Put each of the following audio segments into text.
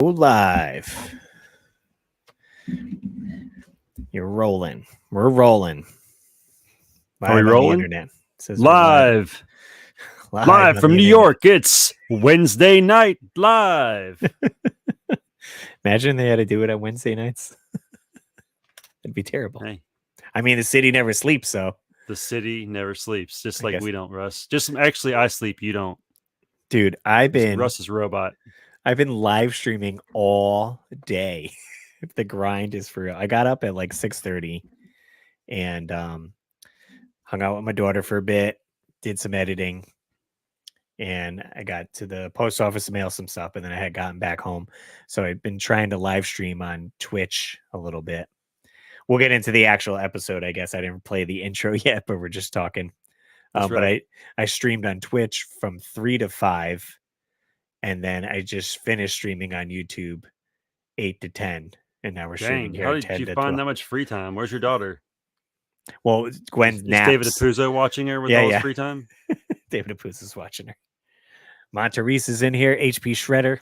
Live. You're rolling. We're rolling. Are we Live on the rolling? internet. It says we're live. Live on from the New internet. York. It's Wednesday night live. Imagine they had to do it on Wednesday nights. It'd be terrible. Hey, I mean, the city never sleeps, so. the city never sleeps, just I like guess. we don't, Russ. Just actually, I sleep. You don't. Dude, Russ is a robot. I've been live streaming all day. The grind is for real. I got up at like 6:30 and hung out with my daughter for a bit, did some editing, and I got to the post office to mail some stuff, and then I had gotten back home. So I've been trying to live stream on Twitch a little bit. We'll get into the actual episode, I guess. I didn't play the intro yet, but we're just talking. That's right. But I streamed on Twitch from 3 to 5, and then I just finished streaming on YouTube 8 to 10, and now we're streaming Dang, here how at did 10 you to find 12. that much free time? Where's your daughter? Well, Gwen Is naps. David Apuzzo watching her with all his free time? David Apuzzo is watching her. Monterese is in here. HP Shredder.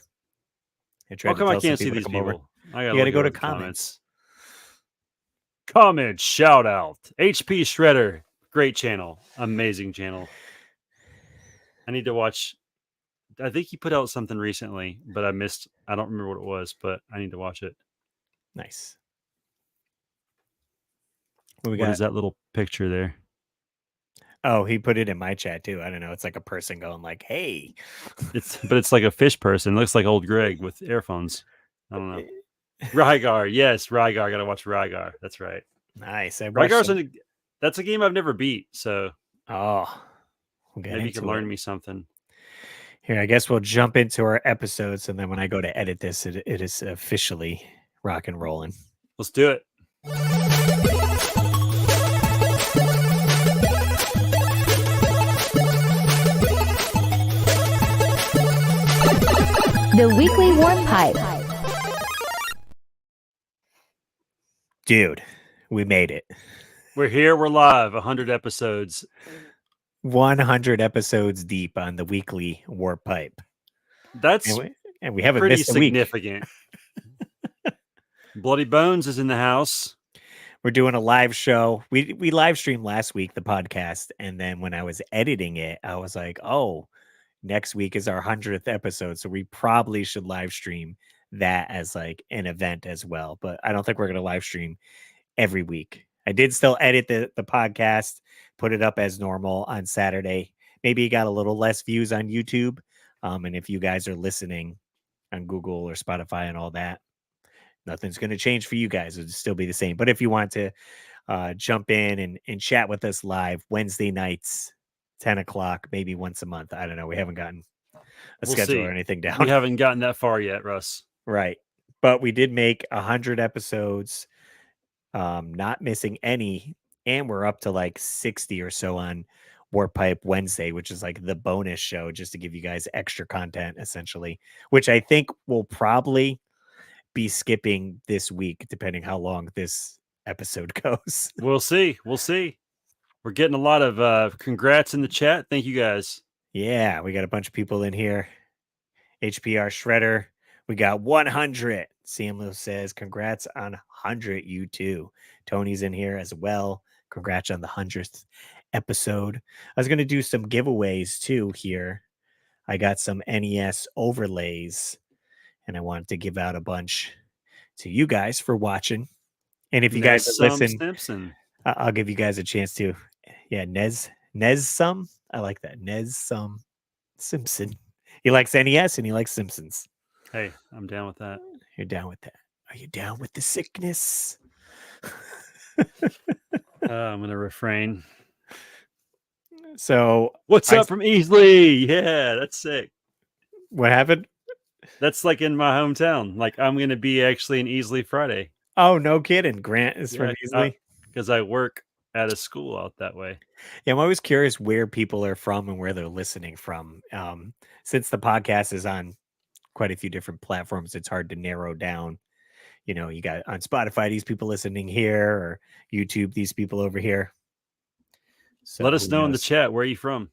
How come I can't see these people? I gotta go to comments. Comments, shout out. HP Shredder, great channel, amazing channel. I need to watch. I think he put out something recently, but I missed. I don't remember what it was, but I need to watch it. Nice. What is that little picture there? Oh, he put it in my chat too. I don't know. It's like a person going like, "Hey." It's like a fish person. It looks like old Greg with earphones. I don't know. Rygar, yes, Rygar. I gotta watch Rygar. That's right. Nice. That's a game I've never beat. So, maybe you can learn me something. Here, I guess we'll jump into our episodes, and then when I go to edit this, it is officially rock and rolling. Let's do it. The Weekly Warp Pipe. Dude, we made it. We're here. We're live. 100 episodes. 100 episodes deep on the Weekly Warp Pipe. That's and we haven't pretty missed a week. Significant. Bloody Bones is in the house. We're doing a live show. We live streamed last week, the podcast, and then when I was editing it, I was like, oh, next week is our 100th episode, so we probably should live stream that as like an event as well. But I don't think we're going to live stream every week. I did still edit the podcast, put it up as normal on Saturday. Maybe it got a little less views on YouTube. And if you guys are listening on Google or Spotify and all that, nothing's going to change for you guys. It'll still be the same. But if you want to jump in and chat with us live Wednesday nights, 10 o'clock, maybe once a month. I don't know. We haven't gotten a schedule or anything down. We haven't gotten that far yet, Russ. Right. But we did make 100 episodes, not missing any. And we're up to like 60 or so on Warp Pipe Wednesday, which is like the bonus show, just to give you guys extra content, essentially, which I think will probably be skipping this week, depending how long this episode goes. We'll see. We're getting a lot of congrats in the chat. Thank you guys. Yeah, we got a bunch of people in here. HPR Shredder. We got 100. Samlo says, congrats on 100, you too. Tony's in here as well. Congrats on the 100th episode. I was going to do some giveaways too here. I got some NES overlays, and I wanted to give out a bunch to you guys for watching. And if you guys listen, I'll give you guys a chance to. Yeah, Nez Sum. I like that. Nez Sum Simpson. He likes NES and he likes Simpsons. Hey, I'm down with that. You're down with that. Are you down with the sickness? I'm going to refrain. So, what's up from Easley? Yeah, that's sick. What happened? That's like in my hometown. Like I'm going to be actually in Easley Friday. Oh, no kidding. Grant is from Easley? Because I work at a school out that way. Yeah, I'm always curious where people are from and where they're listening from. Since the podcast is on quite a few different platforms, it's hard to narrow down. You know, you got on Spotify, these people listening here, or YouTube, these people over here. So let us know in the chat, where are you from?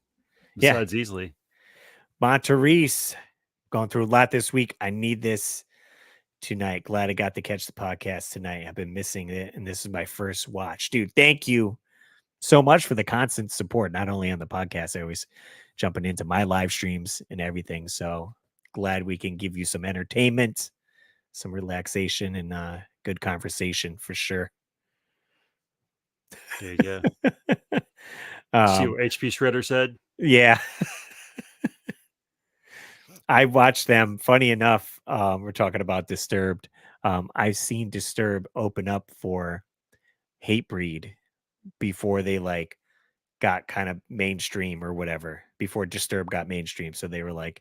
Besides Easley. Monterese, going through a lot this week. I need this tonight. Glad I got to catch the podcast tonight. I've been missing it, and this is my first watch. Dude, thank you so much for the constant support, not only on the podcast, I always jumping into my live streams and everything. So glad we can give you some entertainment, some relaxation, and good conversation for sure. There you go. See what HP Shredder said? Yeah. I watched them. Funny enough, we're talking about Disturbed. I've seen Disturbed open up for Hatebreed before they like got kind of mainstream or whatever, before Disturbed got mainstream. So they were like,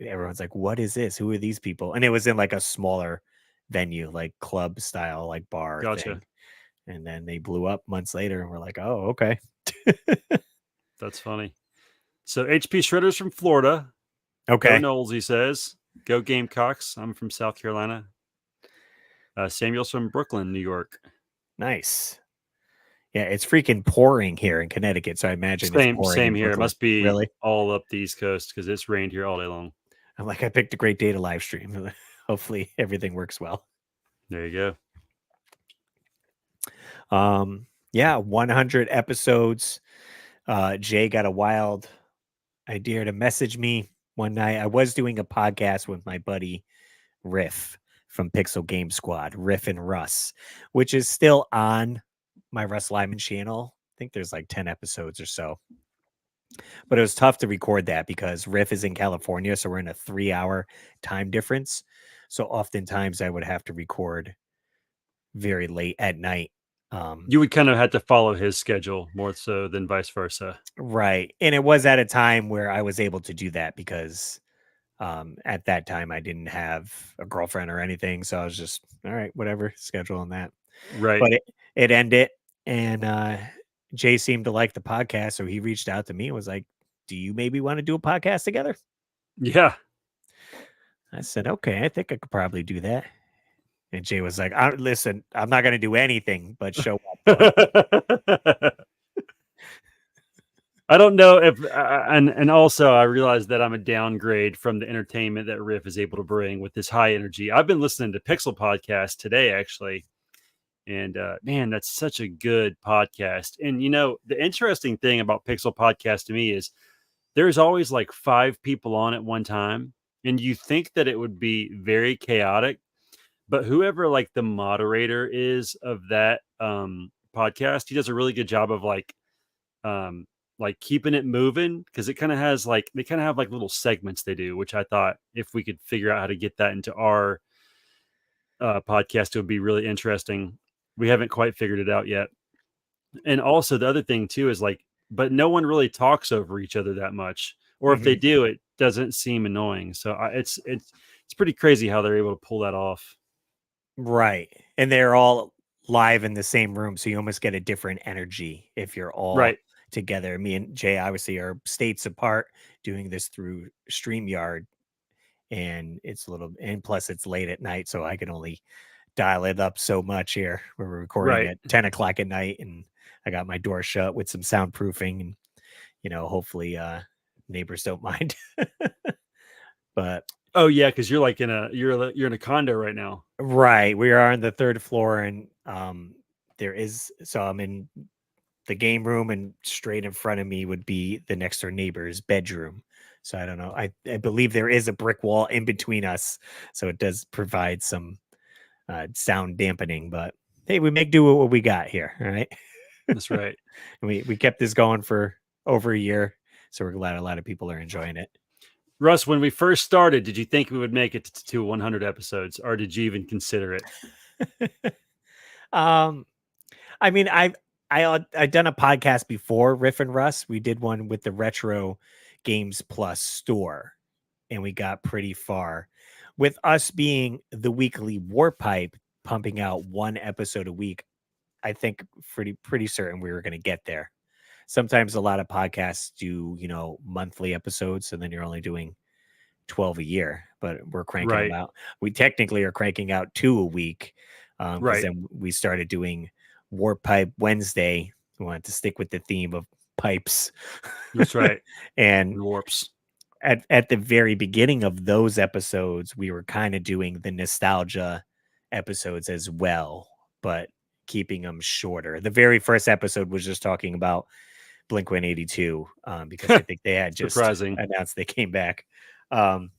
everyone's like, what is this? Who are these people? And it was in like a smaller venue, like club style, like bar Gotcha. thing. And then they blew up months later and we're like, oh, okay. That's funny. So HP Shredder's from Florida. Okay. Go Knowles, he says. Go Gamecocks. I'm from South Carolina. Samuel's from Brooklyn, New York. Nice. Yeah, it's freaking pouring here in Connecticut, so I imagine it's pouring Same in here. It Brooklyn. must be Really? all up the East Coast because it's rained here all day long. I'm like, I picked a great day to live stream. Hopefully everything works well. There you go. Yeah, 100 episodes. Jay got a wild idea to message me one night. I was doing a podcast with my buddy Riff from Pixel Game Squad, Riff and Russ, which is still on my Russ Lyman channel. I think there's like 10 episodes or so. But it was tough to record that because Riff is in California, so we're in a 3-hour time difference. So oftentimes I would have to record very late at night. You would kind of have to follow his schedule more so than vice versa. Right. And it was at a time where I was able to do that because at that time I didn't have a girlfriend or anything. So I was just, all right, whatever, schedule on that. Right. But it ended, and Jay seemed to like the podcast. So he reached out to me and was like, do you maybe want to do a podcast together? Yeah. I said, okay, I think I could probably do that. And Jay was like, listen, I'm not going to do anything but show up. I don't know if, and also I realized that I'm a downgrade from the entertainment that Riff is able to bring with this high energy. I've been listening to Pixel Podcast today, actually. And man, that's such a good podcast. And, you know, the interesting thing about Pixel Podcast to me is there's always like 5 people on at one time. And you think that it would be very chaotic. But whoever like the moderator is of that podcast, he does a really good job of like keeping it moving, because it kind of has like, they kind of have like little segments they do, which I thought if we could figure out how to get that into our podcast, it would be really interesting. We haven't quite figured it out yet. And also the other thing too is like, but no one really talks over each other that much, or if they do, it doesn't seem annoying. So it's pretty crazy how they're able to pull that off. Right. And they're all live in the same room. So you almost get a different energy if you're all together. Me and Jay obviously are states apart doing this through StreamYard. And it's and plus it's late at night. So I can only dial it up so much here. We're recording at 10 o'clock at night, and I got my door shut with some soundproofing, and, you know, hopefully neighbors don't mind. But oh yeah, because you're like you're in a condo right now. Right. We are on the 3rd floor, and so I'm in the game room, and straight in front of me would be the next door neighbor's bedroom. So I don't know. I believe there is a brick wall in between us, so it does provide some sound dampening. But hey, we make do with what we got here. All right. That's right. we kept this going for over a year, so we're glad a lot of people are enjoying it. Russ, when we first started, did you think we would make it to 100 episodes, or did you even consider it? I mean, I've done a podcast before, Riff and Russ. We did one with the Retro Games Plus store, and we got pretty far. With us being the weekly Warpipe, pumping out 1 episode a week, I think pretty certain we were going to get there. Sometimes a lot of podcasts do, you know, monthly episodes, and then you're only doing 12 a year, but we're cranking them out. We technically are cranking out 2 a week. Because then we started doing Warpipe Wednesday. We wanted to stick with the theme of pipes. That's right. And warps. at the very beginning of those episodes, we were kind of doing the nostalgia episodes as well, but keeping them shorter. The very first episode was just talking about Blink 182, because I think they had just Surprising. announced they came back. Um,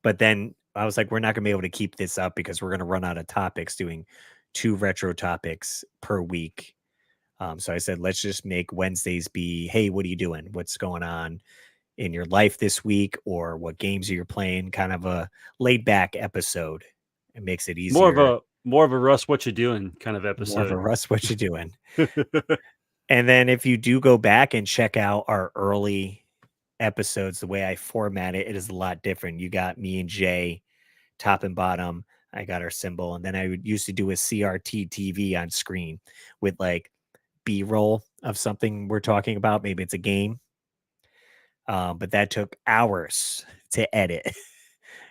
but then I was like, we're not gonna be able to keep this up because we're gonna run out of topics doing 2 retro topics per week. So I said, let's just make Wednesdays be, hey, what are you doing? What's going on in your life this week, or what games are you playing? Kind of a laid back episode. It makes it easier. More of a Russ, what you doing kind of More of a episode. Russ, what you doing? And then if you do go back and check out our early episodes, the way I format it, it is a lot different. You got me and Jay, top and bottom. I got our symbol. And then I would used to do a CRT TV on screen with like B-roll of something we're talking about. Maybe it's a game. But that took hours to edit.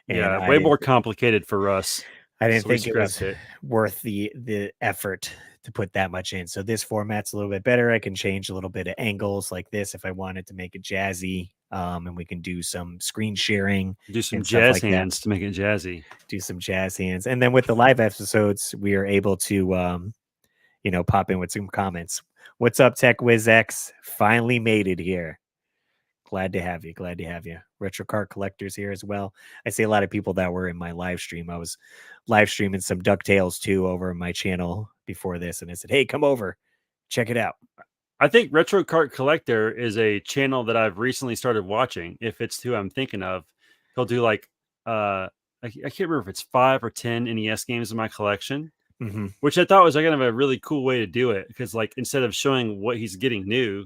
And Yeah, way more complicated for Russ. I didn't So we think it was scrapped it. worth the effort to put that much in. So this format's a little bit better. I can change a little bit of angles like this if I wanted to make it jazzy. And we can do some screen sharing, Do some and stuff jazz like that. hands to make it jazzy. Do some jazz hands. And then with the live episodes, we are able to pop in with some comments. What's up, Tech Wiz X? Finally made it here. Glad to have you. Glad to have you. Retro Card Collectors here as well. I see a lot of people that were in my live stream. I was live streaming some DuckTales too over my channel before this, and I said, hey, come over, check it out. I think Retro Cart Collector is a channel that I've recently started watching. If it's who I'm thinking of, he'll do like I can't remember if it's 5 or 10 NES games in my collection, which I thought was like kind of a really cool way to do it, because like instead of showing what he's getting new,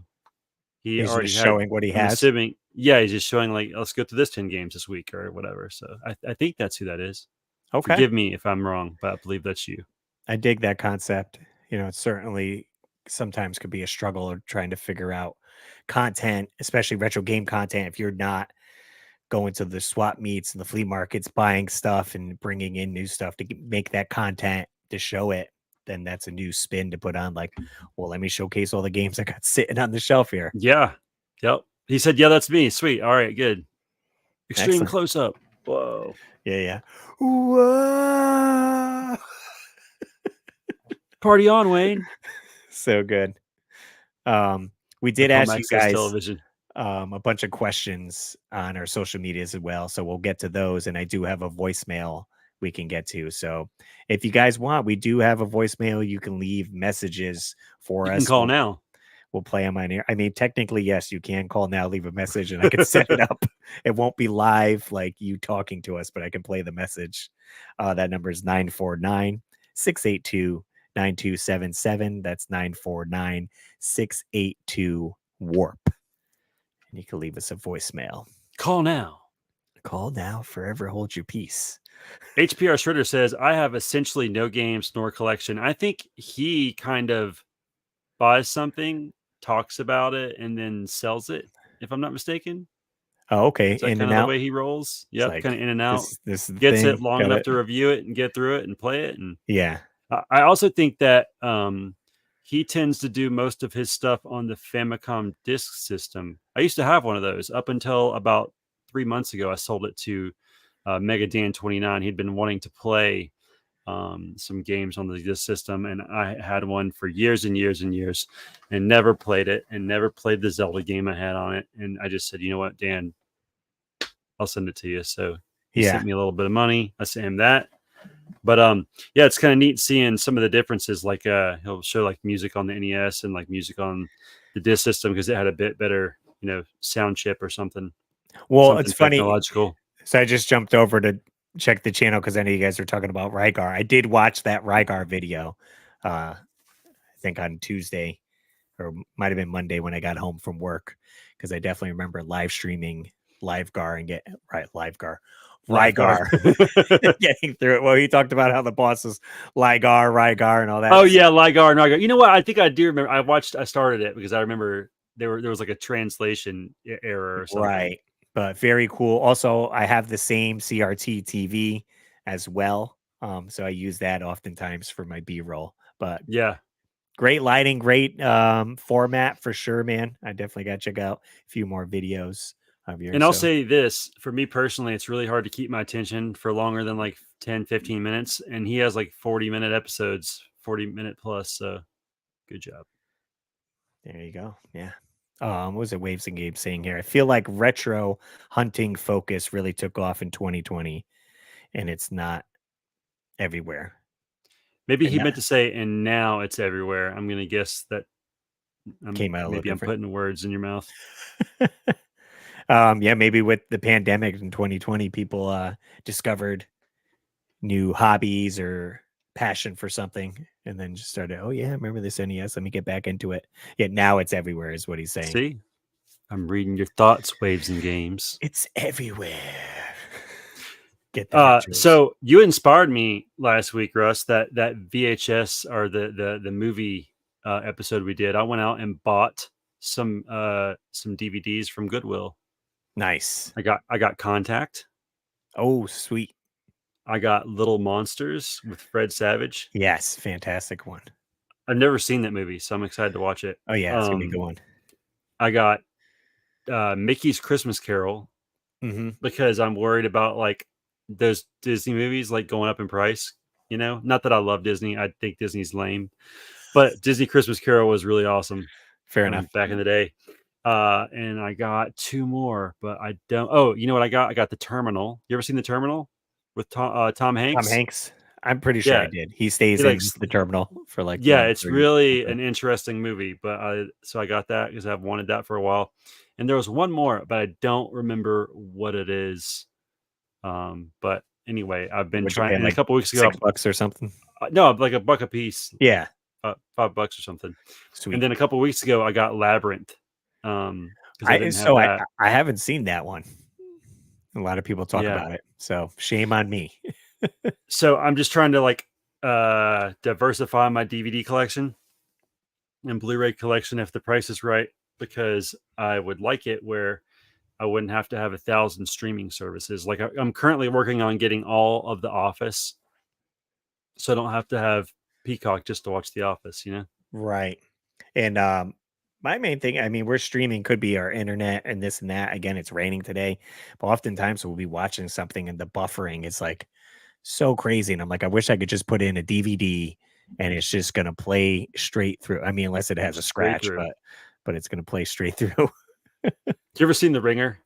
he's already just showing what he I'm has. assuming, yeah, he's just showing like, let's go through this 10 games this week or whatever. So I think that's who that is. Okay. Forgive me if I'm wrong, but I believe that's you. I dig that concept. It certainly sometimes could be a struggle of trying to figure out content, especially retro game content. If you're not going to the swap meets and the flea markets, buying stuff and bringing in new stuff to make that content to show it, then that's a new spin to put on. Like, well, let me showcase all the games I got sitting on the shelf here. Yeah. Yep. He said, yeah, that's me. Sweet. All right, good. Extreme close up. Whoa. Yeah. Whoa. Party on, Wayne. So good. We did ask you guys television. A bunch of questions on our social medias as well, so we'll get to those. And I do have a voicemail we can get to. So if you guys want, we do have a voicemail. You can leave messages for us. You can call now. We'll play them on air. I mean, technically, yes, you can call now, leave a message, and I can set it up. It won't be live like you talking to us, but I can play the message. That number is 949-682-9277. That's 949-682-WARP. And you can leave us a voicemail. Call now. Call now. Forever hold your peace. HPR Shredder says, I have essentially no games nor collection. I think he kind of buys something, talks about it, and then sells it, if I'm not mistaken. Oh, okay. Is that kind of the way he rolls? Yep, like, kind of in and out. This gets it long enough to review it and get through it and play it. And yeah. I also think that he tends to do most of his stuff on the Famicom disk system. I used to have one of those up until about 3 months ago. I sold it to Mega Dan 29. He'd been wanting to play some games on the disk system, and I had one for years and years and years and never played it, and never played the Zelda game I had on it. And I just said, you know what, Dan, I'll send it to you. So he sent me a little bit of money. I sent him that. But yeah, it's kind of neat seeing some of the differences. Like he'll show like music on the NES and like music on the disk system, because it had a bit better, sound chip or something. Well, something it's funny. Technological. So I just jumped over to check the channel because I know you guys are talking about Rygar. I did watch that Rygar video. I think on Tuesday, or might have been Monday when I got home from work, because I definitely remember live streaming Rygar getting through it. Well, he talked about how the boss is Rygar and all that. Oh yeah, Rygar and Rygar. You know what? I think I do remember. I started it because I remember there was like a translation error or something. Right, but very cool. Also, I have the same CRT TV as well, so I use that oftentimes for my B-roll. But yeah, great lighting, great format for sure, man. I definitely got to check out a few more videos of yours. And I'll So say this, for me personally, it's really hard to keep my attention for longer than like 10, 15 minutes. And he has like 40-minute episodes, 40-minute plus. So good job. there you go. Yeah. What was it Waves and Gabe saying here? I feel like retro hunting focus really took off in 2020 and it's not everywhere. Maybe And he that meant to say, and now it's everywhere. I'm going to guess that came out a little maybe I'm different. putting words in your mouth. Yeah, maybe with the pandemic in 2020, people discovered new hobbies or passion for something and then just started, oh yeah, I remember this NES. Let me get back into it. Yeah, now it's everywhere, is what he's saying. See, I'm reading your thoughts, Waves and Games. It's everywhere. Get the retros. So you inspired me last week, Russ. That VHS or the movie episode we did. I went out and bought some DVDs from Goodwill. Nice. I got Contact. Oh, sweet. I got Little Monsters with Fred Savage. Yes, fantastic one. I've never seen that movie, so I'm excited to watch it. Oh yeah, it's gonna be a good one. I got Mickey's Christmas Carol because I'm worried about like those Disney movies like going up in price. You know, not that I love Disney. I think Disney's lame, but Disney Christmas Carol was really awesome. Fair enough. Back in the day. And I got two more, but I don't. Oh, you know what I got? I got The Terminal. You ever seen The Terminal with Tom Hanks? Tom Hanks. I'm pretty sure I did. He stays He in likes the terminal for like it's really an interesting movie. But I got that because I've wanted that for a while. And there was one more, but I don't remember what it is. But anyway, I've been trying. And like a couple weeks ago, $6 or something. No, like $1 a piece. Yeah, $5 or something. sweet. And then a couple weeks ago, I got Labyrinth. Because I didn't have so that. I haven't seen that one. A lot of people talk about it, so shame on me. So I'm just trying to like diversify my DVD collection and Blu-ray collection if the price is right, because I would like it where I wouldn't have to have 1,000 streaming services. Like I'm currently working on getting all of The Office, so I don't have to have Peacock just to watch The Office, you know? Right. And my main thing, I mean, we're streaming, could be our internet and this and that. Again, it's raining today, but oftentimes we'll be watching something and the buffering is like so crazy. And I'm like, I wish I could just put in a DVD and it's just gonna play straight through. I mean, unless it has a scratch, but it's gonna play straight through. You ever seen The Ringer?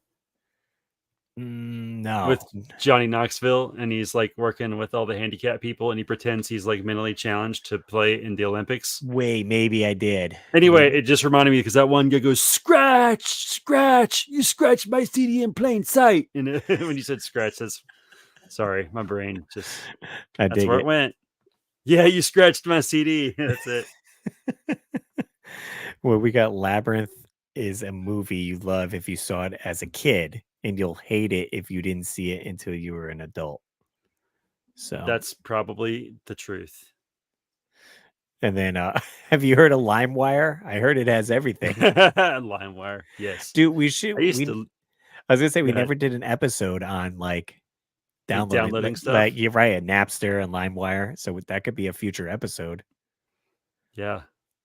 No. With Johnny Knoxville, and he's like working with all the handicapped people, and he pretends he's like mentally challenged to play in the Olympics. Wait, maybe I did. Anyway, it just reminded me because that one guy goes, scratch, you scratched my CD in plain sight. And when you said scratch, sorry, my brain just, that's where it went. Yeah, you scratched my CD. That's it. Well, we got Labyrinth is a movie you love if you saw it as a kid, and you'll hate it if you didn't see it until you were an adult. So that's probably the truth. And then have you heard of LimeWire? I heard it has everything. LimeWire, yes. Dude, we should. I was gonna say we never did an episode on like downloading stuff. Like you're right, Napster and LimeWire. So that could be a future episode. Yeah,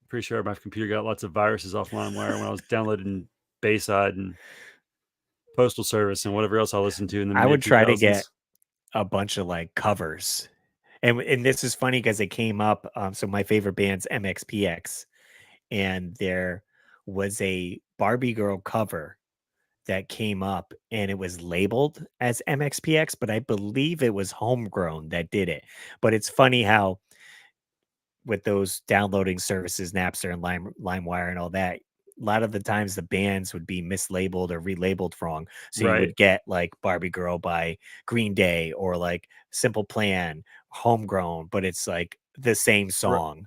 pretty sure my computer got lots of viruses off LimeWire when I was downloading Bayside and Postal Service and whatever else I listened to in the I would try to get a bunch of like covers. And this is funny because it came up. So my favorite band's MXPX, and there was a Barbie Girl cover that came up, and it was labeled as MXPX, but I believe it was Homegrown that did it. But it's funny how with those downloading services, Napster and LimeWire and all that, a lot of the times the bands would be mislabeled or relabeled wrong. So you would get like Barbie Girl by Green Day or like Simple Plan, Homegrown, but it's like the same song.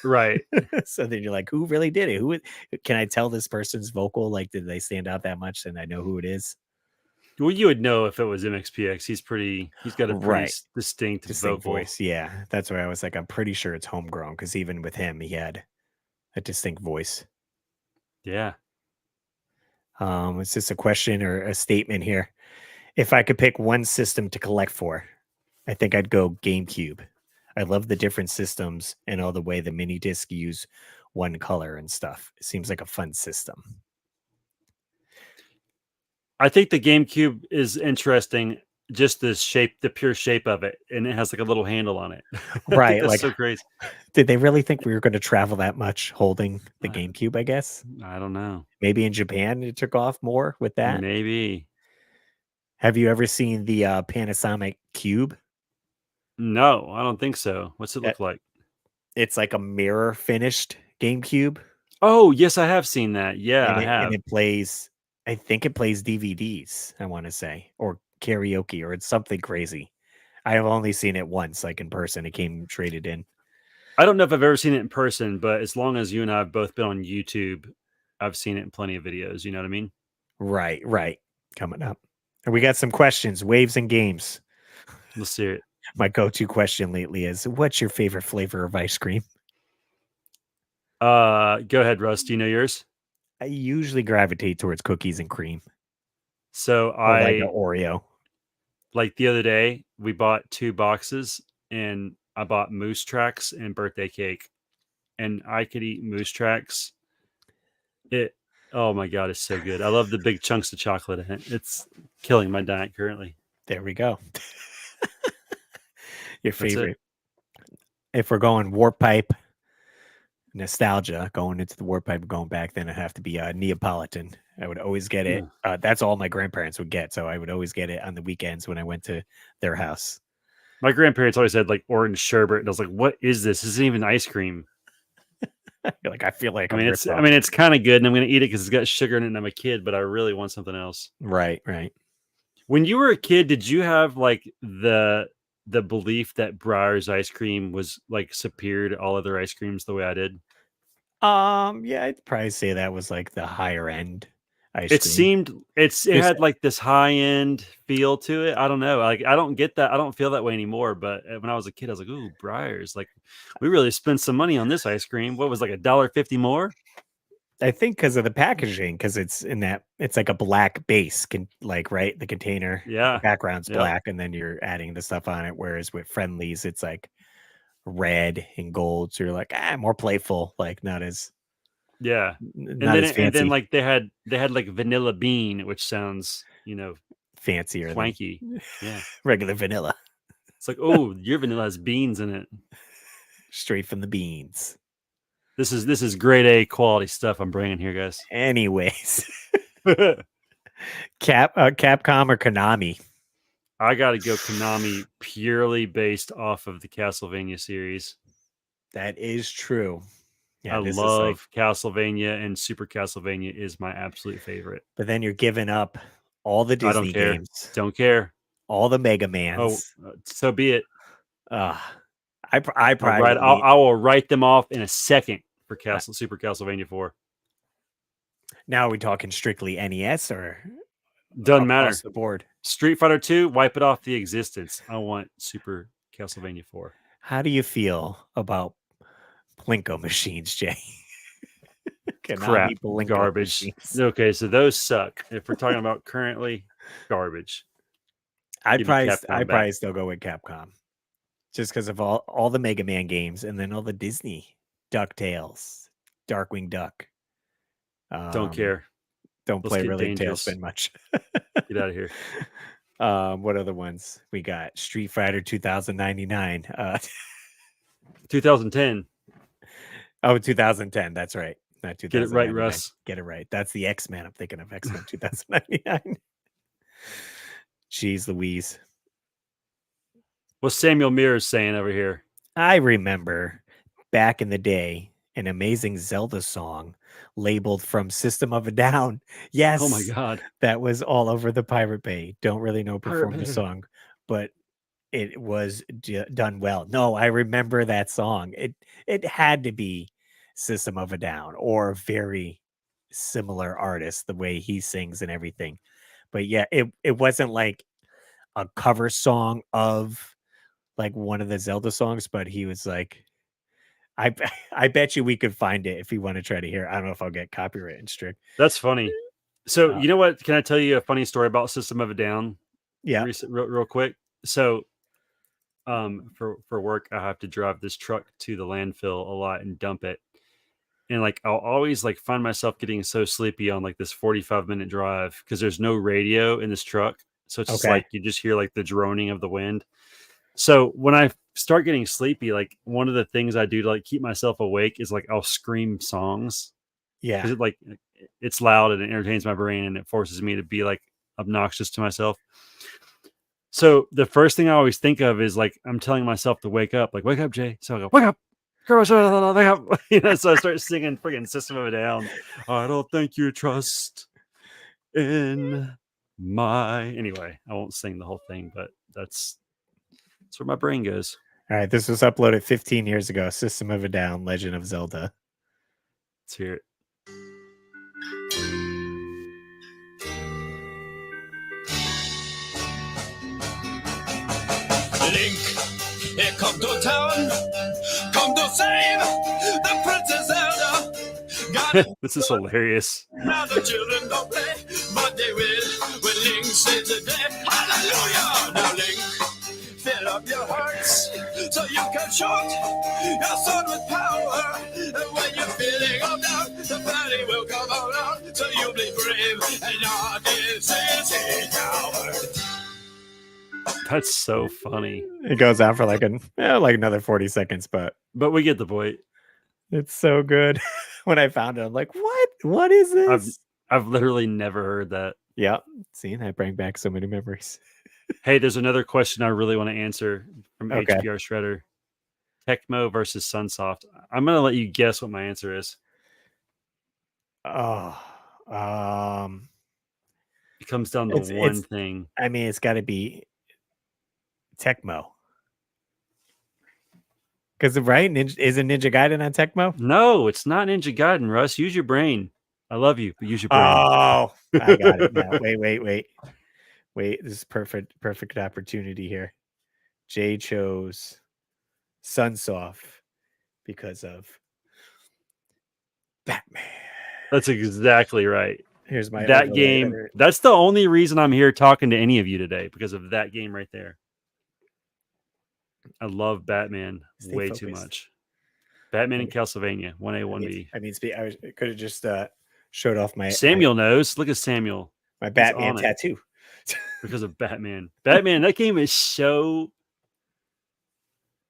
Right. So then you're like, who really did it? Who can I tell this person's vocal? Like, did they stand out that much? And I know who it is. Well, you would know if it was MXPX. He's got a pretty distinct vocal voice. Yeah. That's why I was like, I'm pretty sure it's Homegrown, because even with him, he had a distinct voice. Yeah. It's just a question or a statement here. If I could pick one system to collect for, I think I'd go GameCube. I love the different systems and all the way the mini disc use one color and stuff. It seems like a fun system. I think the GameCube is interesting. Just the shape, the pure shape of it, and it has like a little handle on it. I think Right, that's like, so crazy. did they really think we were gonna travel that much holding the I, GameCube, I guess? I don't know. Maybe in Japan, it took off more with that? Maybe. Have you ever seen the, Panasonic Cube? No, I don't think so. What's it Uh, look like? it's like a mirror finished GameCube, Oh, yes, I have seen that. Yeah, and I it have. plays I think it plays DVDs, I wanna say, or karaoke, or it's something crazy. I have only seen it once, like, in person, it came traded in. I don't know if I've ever seen it in person, but as long as you and I have both been on YouTube, I've seen it in plenty of videos. You know what I mean? Right, right, coming up. And we got some questions, waves and games. Let's hear it. My go-to question lately is, "What's your favorite flavor of ice cream?" Go ahead, Russ. Do you know yours? I usually gravitate towards cookies and cream So or like an I Oreo. like the other day we bought 2 boxes and I bought moose tracks and birthday cake, and I could eat moose tracks. It Oh my god, it's so good. I love the big chunks of chocolate in it. It's killing my diet currently. There we go. Your That's it. favorite. If we're going warp pipe nostalgia, going into the warp pipe, going back, then it'd have to be Neapolitan. I would always get it. Ugh. That's all my grandparents would get, so I would always get it on the weekends when I went to their house. My grandparents always had like orange sherbet, and I was like, "What is this? This isn't even ice cream." You're like, I feel like I I'm mean, ripped I off. mean, it's kind of good, and I'm going to eat it because it's got sugar in it, and I'm a kid, but I really want something else. Right, right. When you were a kid, did you have like the belief that Breyer's ice cream was like superior to all other ice creams the way I did? Yeah, I'd probably say that was like the higher end ice It cream. seemed it Just had like this high end feel to it. I don't know. Like I don't get that. I don't feel that way anymore. But when I was a kid, I was like, "Ooh, Breyer's! Like we really spent some money on this ice cream. What was like $1.50 more?" I think because of the packaging, because it's in that it's like a black base, like right, the container, the Yeah. background's Yep. black, and then you're adding the stuff on it. Whereas with Friendlies, it's like red and gold, so you're like, more playful, like Yeah. not as And then fancy, like they had like vanilla bean, which sounds, you know, fancier than swanky. Yeah. regular vanilla, It's like, "Oh, your vanilla has beans in it." straight from the beans. This is grade A quality stuff I'm bringing here, guys. Anyways, Capcom or Konami? I got to go Konami purely based off of the Castlevania series. That is true. I Yeah, this is like, love Castlevania, and Super Castlevania is my absolute favorite. but then you're giving up all the I don't Disney care. games, Don't care. all the Mega Oh, Mans. so be it. Uh, I probably would lean. I will write them off in a second for uh, Super Castlevania 4. Now are we talking strictly NES or Doesn't across matter. the board? Street Fighter 2, wipe it off the existence. I want Super Castlevania 4. How do you feel about Plinko machines, Jay? Crap. Konami Plinko Garbage. machines. Okay, so those suck. If we're talking about currently, garbage. Give me I'd Capcom back. probably still go with Capcom, just because of all the Mega Man games, and then all the Disney DuckTales, Darkwing Duck. Don't Um, care. don't Let's play get really dangerous. Tailspin much. Get out of here. What other ones we got? Street Fighter 2099. 2010. Oh, 2010. That's right. Not Get it right, 2099. Russ. Get it right. That's the X-Men. I'm thinking of X-Men 2099. Jeez Louise. What's Samuel Mears saying over here? I remember back in the day an amazing Zelda song labeled from System of a Down. Yes, Oh my God. that was all over the Pirate Bay. Don't really know who Pirate performed the Bay. song, but it was done well. No, I remember that song. It had to be System of a Down or a very similar artist, the way he sings and everything. But yeah, it wasn't like a cover song of like one of the Zelda songs, but he was like, I I bet you we could find it if you want to try to hear it. I don't know if I'll get copyright and strict. That's funny. So, Uh, you know what? Can I tell you a funny story about System of a Down? yeah. Real quick. So, for work, I have to drive this truck to the landfill a lot and dump it. and like I'll always like find myself getting so sleepy on like this 45-minute drive because there's no radio in this truck. So it's just Okay. like you just hear like the droning of the wind. So when I start getting sleepy, like one of the things I do to like keep myself awake is like I'll scream songs Yeah. because it's loud and it entertains my brain and it forces me to be like obnoxious to myself. So the first thing I always think of is like I'm telling myself to wake up, like wake up, Jay. So I go, wake up, girl, wake up. So I start singing freaking System of a Down. I don't think you trust in my. Anyway, I won't sing the whole thing, but that's where my brain goes. All right. This was uploaded 15 years ago. System of a Down, Legend of Zelda. Let's hear it. Link, here come to town, come to save the Princess Zelda. This is hilarious. Now the children don't play, but they will when Link saves the day. Hallelujah! Now Link, fill up your hearts so you can shoot your sword with power. And when you're feeling all down, the valley will come around, so you'll be brave and not easy coward. That's so funny. It goes on for like another 40 seconds, but we get the point. it's so good. When I found it, I'm like, what? What is this? I've literally never heard that. Yeah. See, that bring back so many memories. Hey, there's another question I really want to answer from Okay. HPR Shredder. Tecmo versus Sunsoft. I'm gonna let you guess what my answer is. Oh, It comes down to one thing. I mean, it's got to be Tecmo. Because right, isn't Ninja Gaiden on Tecmo? No, it's not Ninja Gaiden, Russ. Use your brain. I love you, but use your brain. Oh, I got it now. Wait. This is perfect opportunity here. Jay chose Sunsoft because of Batman. That's exactly right. Here's my that game. That's the only reason I'm here talking to any of you today, because of that game right there. I love Batman way too much. Batman and Castlevania, 1A, 1B. I mean, I could have just showed off my Samuel knows. Look at Samuel. My Batman tattoo. Because of Batman. Batman, that game is so.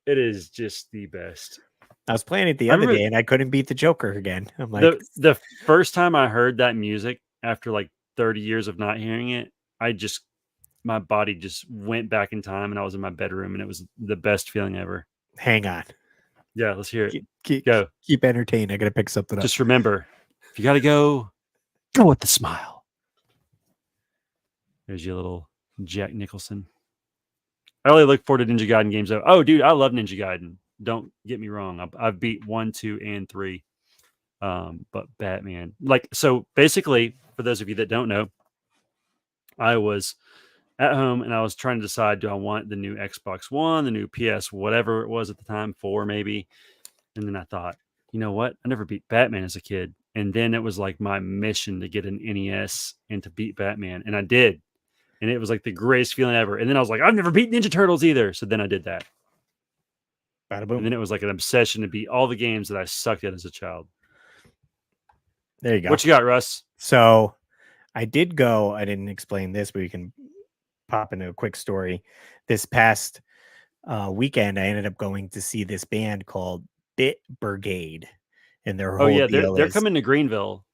It is just the best. I was playing it the other day and I couldn't beat the Joker again. I'm like, the first time I heard that music after like 30 years of not hearing it, my body just went back in time and I was in my bedroom and it was the best feeling ever. Hang on. Yeah, let's hear it. Keep entertained. I got to pick something up. Just remember, if you got to go with the smile. There's your little Jack Nicholson. I really look forward to Ninja Gaiden games though. Oh, dude, I love Ninja Gaiden. Don't get me wrong. I've beat 1, 2, and 3. But Batman, so basically, for those of you that don't know, I was at home and I was trying to decide, do I want the new Xbox One, the new PS, whatever it was at the time, 4 maybe. And then I thought, you know what? I never beat Batman as a kid. And then it was like my mission to get an NES and to beat Batman. And I did. And it was like the greatest feeling ever. And then I was like, I've never beat Ninja Turtles either. So then I did that. Bada boom. And then it was like an obsession to beat all the games that I sucked at as a child. There you go. What you got, Russ? So I didn't explain this, but we can pop into a quick story. This past weekend, I ended up going to see this band called Bit Brigade. And their whole deal they're coming to Greenville.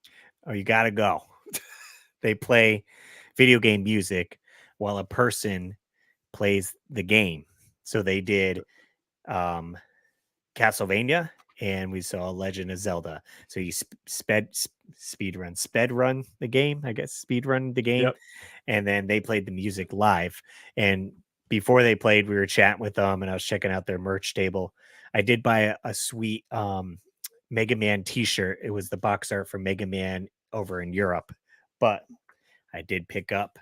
Oh, you got to go. They play video game music while a person plays the game. So they did Castlevania and we saw Legend of Zelda. So you sped run the game, I guess, speed run the game. Yep. And then they played the music live. And before they played, we were chatting with them and I was checking out their merch table. I did buy a sweet Mega Man t-shirt. It was the box art for Mega Man over in Europe, but I did pick up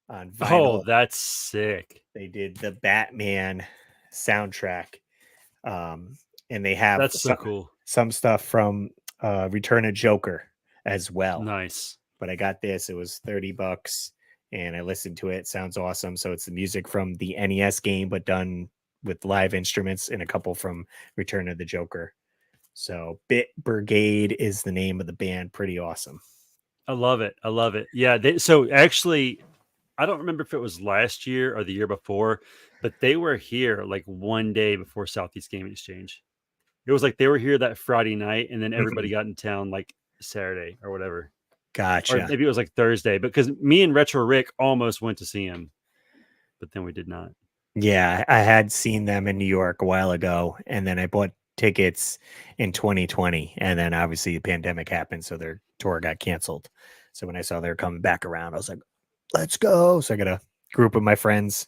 on vinyl. Oh, that's sick. They did the Batman soundtrack. And they have that's so cool. Some stuff from Return of Joker as well. Nice. But I got this. It was $30 and I listened to it. It sounds awesome. So it's the music from the NES game, but done with live instruments and a couple from Return of the Joker. So Bit Brigade is the name of the band. Pretty awesome. I love it. I love it. Yeah. So actually, I don't remember if it was last year or the year before, but they were here like one day before Southeast Game Exchange. It was like they were here that Friday night, and then everybody got in town like Saturday or whatever. Or Gotcha. maybe it was like Thursday, because me and Retro Rick almost went to see him, but then we did not. Yeah, I had seen them in New York a while ago, and then I bought tickets in 2020, and then obviously the pandemic happened, so their tour got canceled. So when I saw they were coming back around, I was like, let's go. So I got a group of my friends.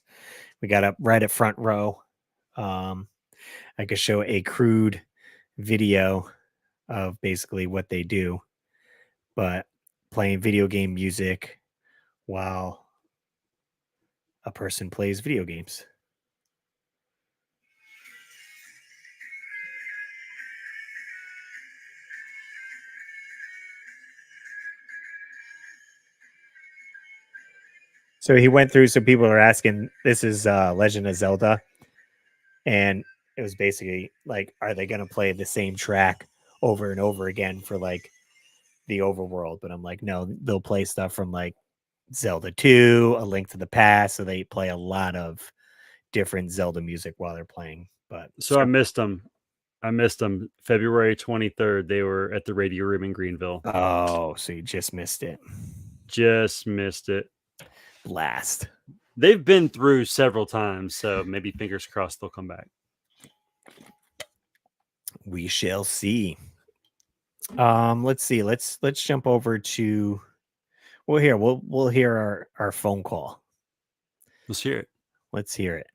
We got up right at front row. I could show a crude video of basically what they do, but playing video game music while a person plays video games. So he went through, so people are asking, this is Legend of Zelda. And it was basically like, are they going to play the same track over and over again for like the overworld? But I'm like, no, they'll play stuff from like Zelda 2, A Link to the Past. So they play a lot of different Zelda music while they're playing. But So I missed them. February 23rd. They were at the Radio Room in Greenville. Oh, so you just missed it. Just missed it. Blast. They've been through several times, so maybe fingers crossed they'll come back. We shall see. Let's see. Let's jump over to we'll hear our phone call. Let's hear it. Let's hear it.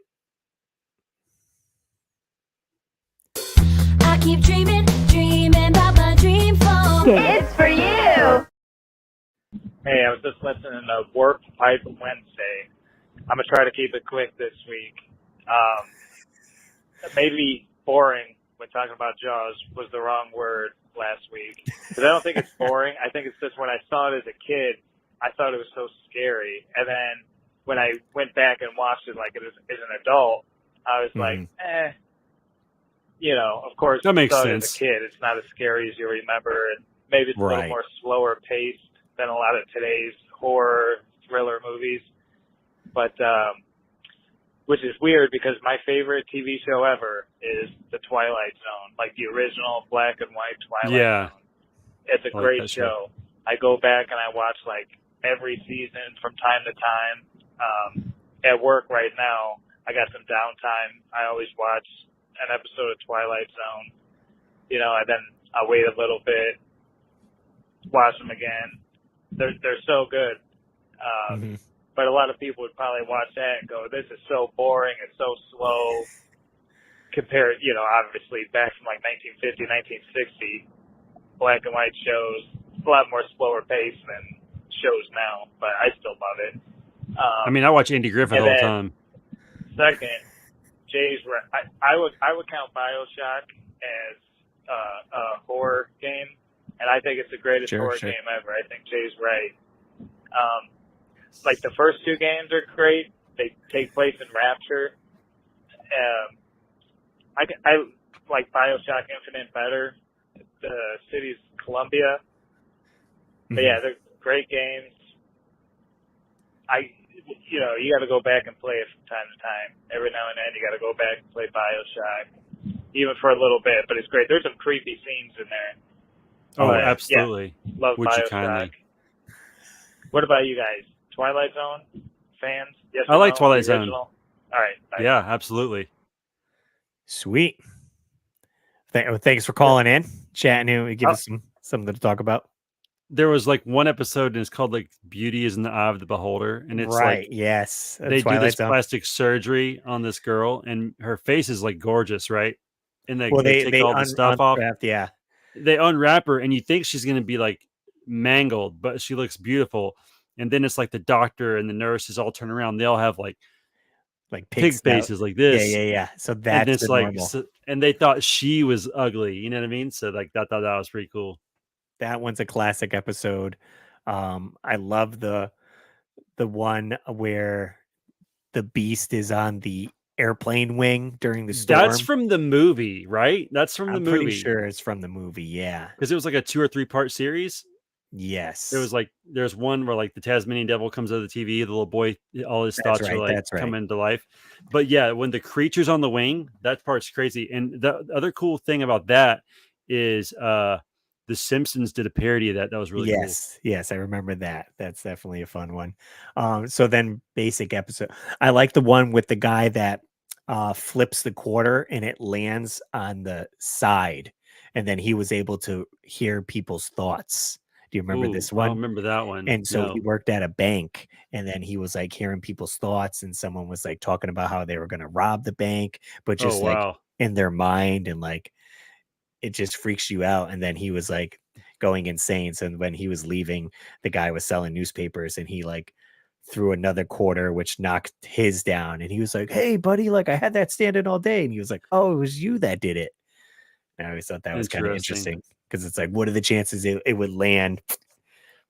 I keep dreaming about my dream phone. It's for you. Hey, I was just listening to Warped Pipe Wednesday. I'm going to try to keep it quick this week. Maybe boring when talking about Jaws was the wrong word last week. Because I don't think it's boring. I think it's just when I saw it as a kid, I thought it was so scary. And then when I went back and watched it like as an adult, I was like, of course, that makes sense. As a kid, it's not as scary as you remember. And maybe it's a little more slower paced than a lot of today's horror thriller movies. But, which is weird because my favorite TV show ever is The Twilight Zone, like the original black and white Twilight Zone. It's a great show. I go back and I watch like every season from time to time. At work right now, I got some downtime. I always watch an episode of Twilight Zone, and then I'll wait a little bit, watch them again. They're so good. But a lot of people would probably watch that and go, this is so boring, it's so slow, compared, obviously back from like 1950, 1960, black and white shows, a lot more slower pace than shows now, but I still love it. I watch Andy Griffith all the time. Second, I would count BioShock as a horror game, and I think it's the greatest horror game ever. I think Jay's right. Like the first two games are great. They take place in Rapture. I like BioShock Infinite better. The city's Columbia. But yeah, they're great games. You got to go back and play it from time to time. Every now and then you got to go back and play BioShock, even for a little bit. But it's great. There's some creepy scenes in there. Oh, absolutely. Yeah, love BioShock. What about you guys? Twilight Zone fans? Yes, I like Twilight Zone. All right. Bye. Yeah, absolutely. Sweet. Thanks for calling in, chatting. Give us something to talk about. There was like one episode, and it's called like "Beauty is in the Eye of the Beholder," and it's like yes, they do this plastic surgery on this girl, and her face is like gorgeous, right? And they take all the stuff off. Yeah, they unwrap her, and you think she's gonna be like mangled, but she looks beautiful. And then it's like the doctor and the nurses all turn around. They all have like pig faces like this. Yeah. So that's normal. And they thought she was ugly. You know what I mean? So like that was pretty cool. That one's a classic episode. I love the one where the beast is on the airplane wing during the storm. That's from the movie, right? That's from the I'm movie. pretty sure it's from the movie. Yeah. Because it was like a 2 or 3 part series. Yes. It was like there's one where like the Tasmanian devil comes out of the TV, the little boy, all his thoughts are like come into life. But yeah, when the creature's on the wing, that part's crazy. And the other cool thing about that is The Simpsons did a parody of that. That was really cool. Yes, I remember that. That's definitely a fun one. So then basic episode. I like the one with the guy that flips the quarter and it lands on the side, and then he was able to hear people's thoughts. Do you remember this I one? don't remember that one. And so he worked at a bank, and then he was like hearing people's thoughts, and someone was like talking about how they were going to rob the bank, but just like in their mind, and like it just freaks you out. And then he was like going insane. So when he was leaving, the guy was selling newspapers, and he like threw another quarter, which knocked his down. And he was like, "Hey, buddy, like I had that standing all day." And he was like, "Oh, it was you that did it." And I always thought that was kind of interesting because it's like, what are the chances it would land?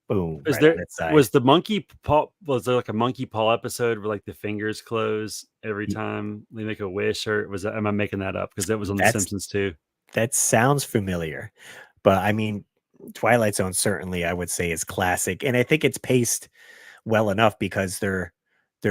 Boom. Was the monkey paw? Was there like a monkey paw episode where like the fingers close every time they make a wish, or was that? Am I making that up? Because that was on The Simpsons too. That sounds familiar, but I mean, Twilight Zone certainly I would say is classic, and I think it's paced well enough because they're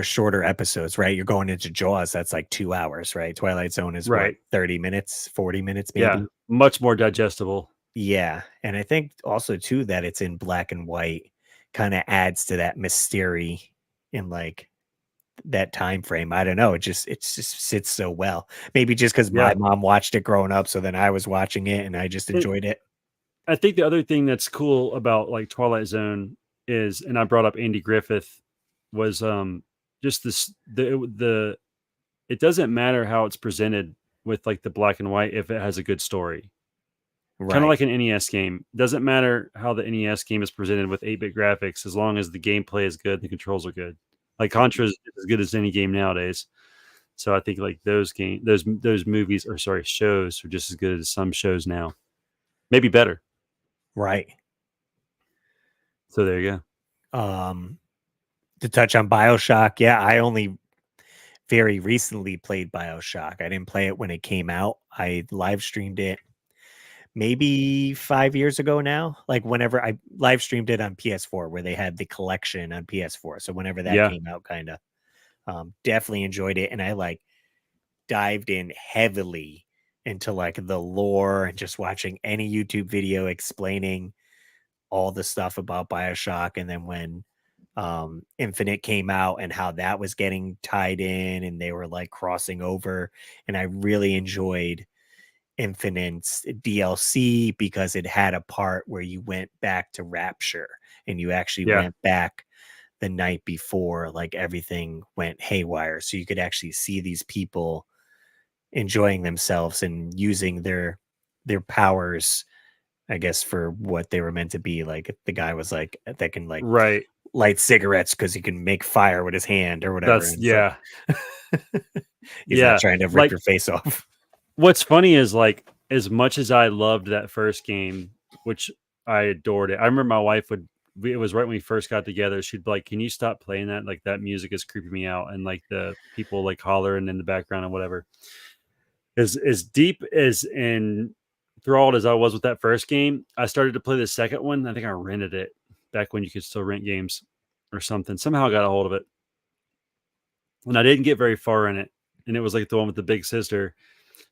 shorter episodes, right? You're going into Jaws, that's like 2 hours, right? Twilight Zone is what, 30 minutes, 40 minutes, maybe. Yeah, much more digestible. Yeah, and I think also too that it's in black and white kind of adds to that mystery in like that time frame. I don't know, it just sits so well. Maybe just because my mom watched it growing up, so then I was watching it and I just enjoyed it. I think the other thing that's cool about like Twilight Zone is, and I brought up Andy Griffith, was just it doesn't matter how it's presented with like the black and white if it has a good story. Kind of like an NES game. Doesn't matter how the NES game is presented with 8-bit graphics, as long as the gameplay is good and the controls are good. Like Contra is as good as any game nowadays. So I think like those movies, or sorry, shows are just as good as some shows now. Maybe better. Right. So there you go. To touch on BioShock, yeah, I only very recently played BioShock. I didn't play it when it came out. I live streamed it maybe 5 years ago now. Like whenever I live streamed it on PS4, where they had the collection on PS4. So whenever that came out, kind of definitely enjoyed it. And I like dived in heavily into like the lore and just watching any YouTube video explaining all the stuff about BioShock. And then when Infinite came out and how that was getting tied in and they were like crossing over, and I really enjoyed Infinite's DLC because it had a part where you went back to Rapture and you actually went back the night before like everything went haywire, so you could actually see these people enjoying themselves and using their powers, I guess, for what they were meant to be. Like the guy was like that can like light cigarettes because he can make fire with his hand or whatever. That's he's not trying to rip your face off. What's funny is like, as much as I loved that first game, which I adored it. I remember my wife it was right when we first got together. She'd be like, "Can you stop playing that? Like that music is creeping me out." And like the people like hollering in the background and whatever. As deep as enthralled as I was with that first game, I started to play the second one. I think I rented it back when you could still rent games or something. Somehow I got a hold of it. And I didn't get very far in it. And it was like the one with the big sister.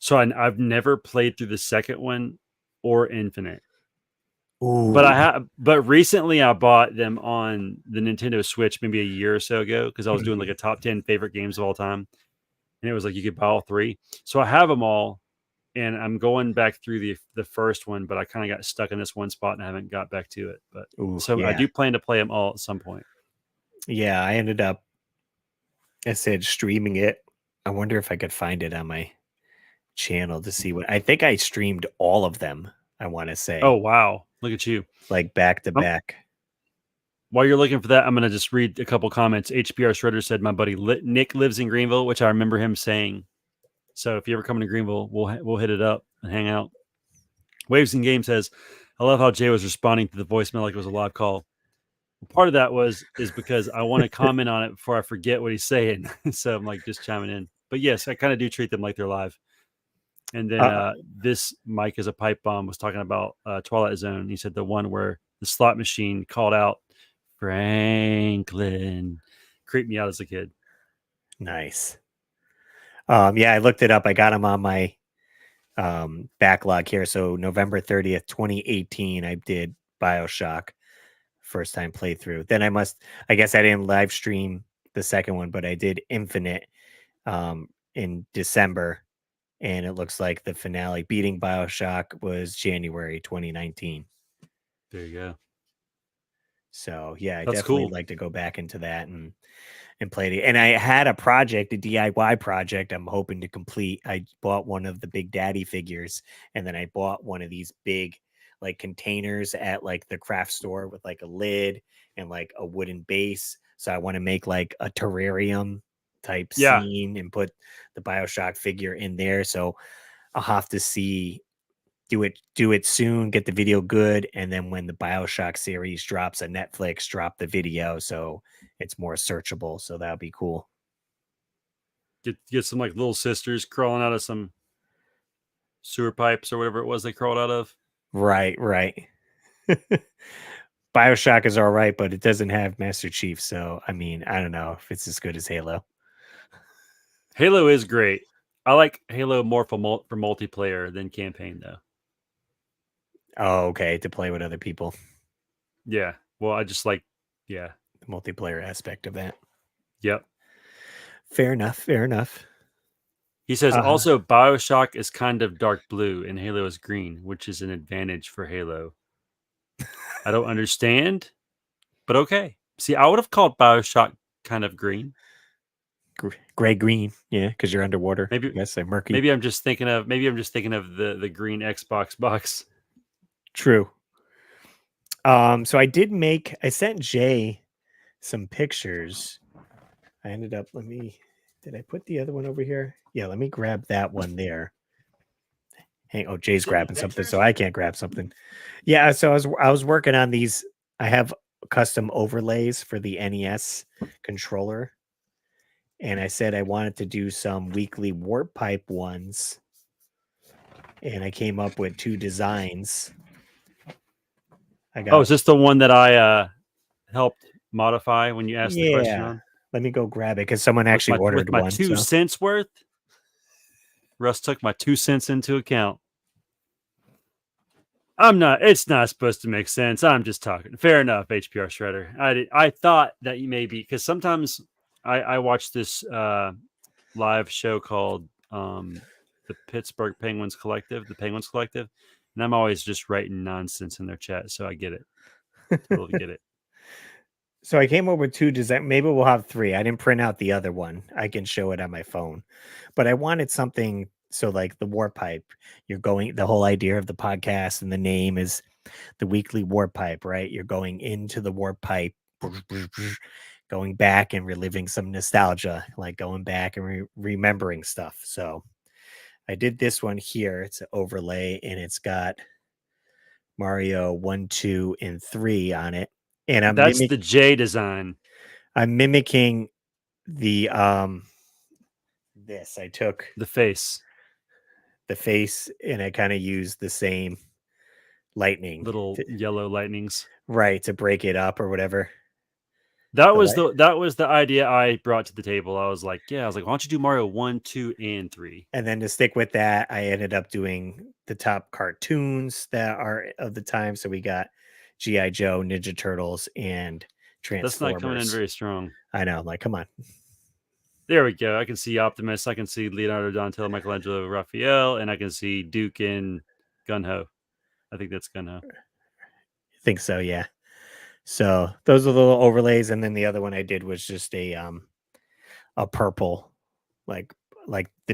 So I've never played through the second one or Infinite. Ooh. But recently I bought them on the Nintendo Switch maybe a year or so ago, because I was doing like a top 10 favorite games of all time. And it was like you could buy all 3. So I have them all. And I'm going back through the first one, but I kind of got stuck in this one spot and I haven't got back to it. But I do plan to play them all at some point. Yeah, I ended up, I said, streaming it. I wonder if I could find it on my channel to see what I think I streamed all of them. I want to say. Oh wow, look at you! Like back to back. While you're looking for that, I'm going to just read a couple comments. HBR Shredder said, "My buddy Nick lives in Greenville," which I remember him saying. So if you ever come to Greenville, we'll hit it up and hang out. Waves and Game says, "I love how Jay was responding to the voicemail like it was a live call." Part of that is because I want to comment on it before I forget what he's saying. So I'm like just chiming in. But yes, I kind of do treat them like they're live. And then this Mike is a pipe bomb was talking about Twilight Zone. He said the one where the slot machine called out Franklin creeped me out as a kid. Nice. Yeah, I looked it up. I got them on my backlog here. So November 30th, 2018, I did BioShock first time playthrough. Then I guess I didn't live stream the second one, but I did Infinite in December, and it looks like the finale beating BioShock was January 2019. There you go. So yeah, I That's definitely cool. like to go back into that and play it. And I had a project, a DIY project I'm hoping to complete. I bought one of the Big Daddy figures, and then I bought one of these big like containers at like the craft store with like a lid and like a wooden base. So I want to make like a terrarium type scene and put the BioShock figure in there. So I'll have to do it soon, get the video good, and then when the BioShock series drops on Netflix, drop the video so it's more searchable. So that'll be cool. Get some like little sisters crawling out of some sewer pipes or whatever it was they crawled out of. Right. BioShock is all right, but it doesn't have Master Chief. So I mean, I don't know if it's as good as Halo. Halo is great. I like Halo more for multiplayer than campaign, though. Oh, okay. To play with other people. Yeah. Well, I just like, the multiplayer aspect of that. Yep. Fair enough. He says also BioShock is kind of dark blue and Halo is green, which is an advantage for Halo. I don't understand, but okay. See, I would have called BioShock kind of green. Gray green, yeah, because you're underwater. Maybe yes, I'm murky. Maybe I'm just thinking of the green Xbox box. True. So I sent Jay some pictures. I ended up did I put the other one over here? Yeah, let me grab that one there. Jay's grabbing something, so I can't grab something. Yeah, so I was working on these. I have custom overlays for the NES controller. And I said I wanted to do some weekly warp pipe ones. And I came up with 2 designs. Is this the one that I helped modify when you asked the question on? Let me go grab it because someone actually ordered my one. 2 cents worth. Russ took my 2 cents into account. It's not supposed to make sense. I'm just talking. Fair enough, HPR Shredder. I thought that you maybe, because sometimes I watched this live show called the Pittsburgh Penguins Collective, and I'm always just writing nonsense in their chat, so I get it. Totally get it. So I came up with 2 designs. Maybe we'll have 3. I didn't print out the other one. I can show it on my phone. But I wanted something so like the warp pipe. The whole idea of the podcast and the name is the weekly warp pipe, right? You're going into the warp pipe, going back and reliving some nostalgia, like going back and remembering stuff. So I did this one here. It's an overlay and it's got Mario 1, 2, and 3 on it. And that's the J design. I'm mimicking the this. I took the face and I kind of used the same lightning, little yellow lightnings, right, to break it up or whatever. That was the idea I brought to the table. I was like, why don't you do Mario 1, 2, and 3? And then to stick with that, I ended up doing the top cartoons that are of the time. So we got G.I. Joe, Ninja Turtles, and Transformers. That's not coming in very strong. I know. I'm like, come on. There we go. I can see Optimus. I can see Leonardo, Donatello, Michelangelo, Raphael, and I can see Duke and Gun-Ho. I think that's Gun-Ho. I think so, yeah. So those are the little overlays, and then the other one I did was just a purple, like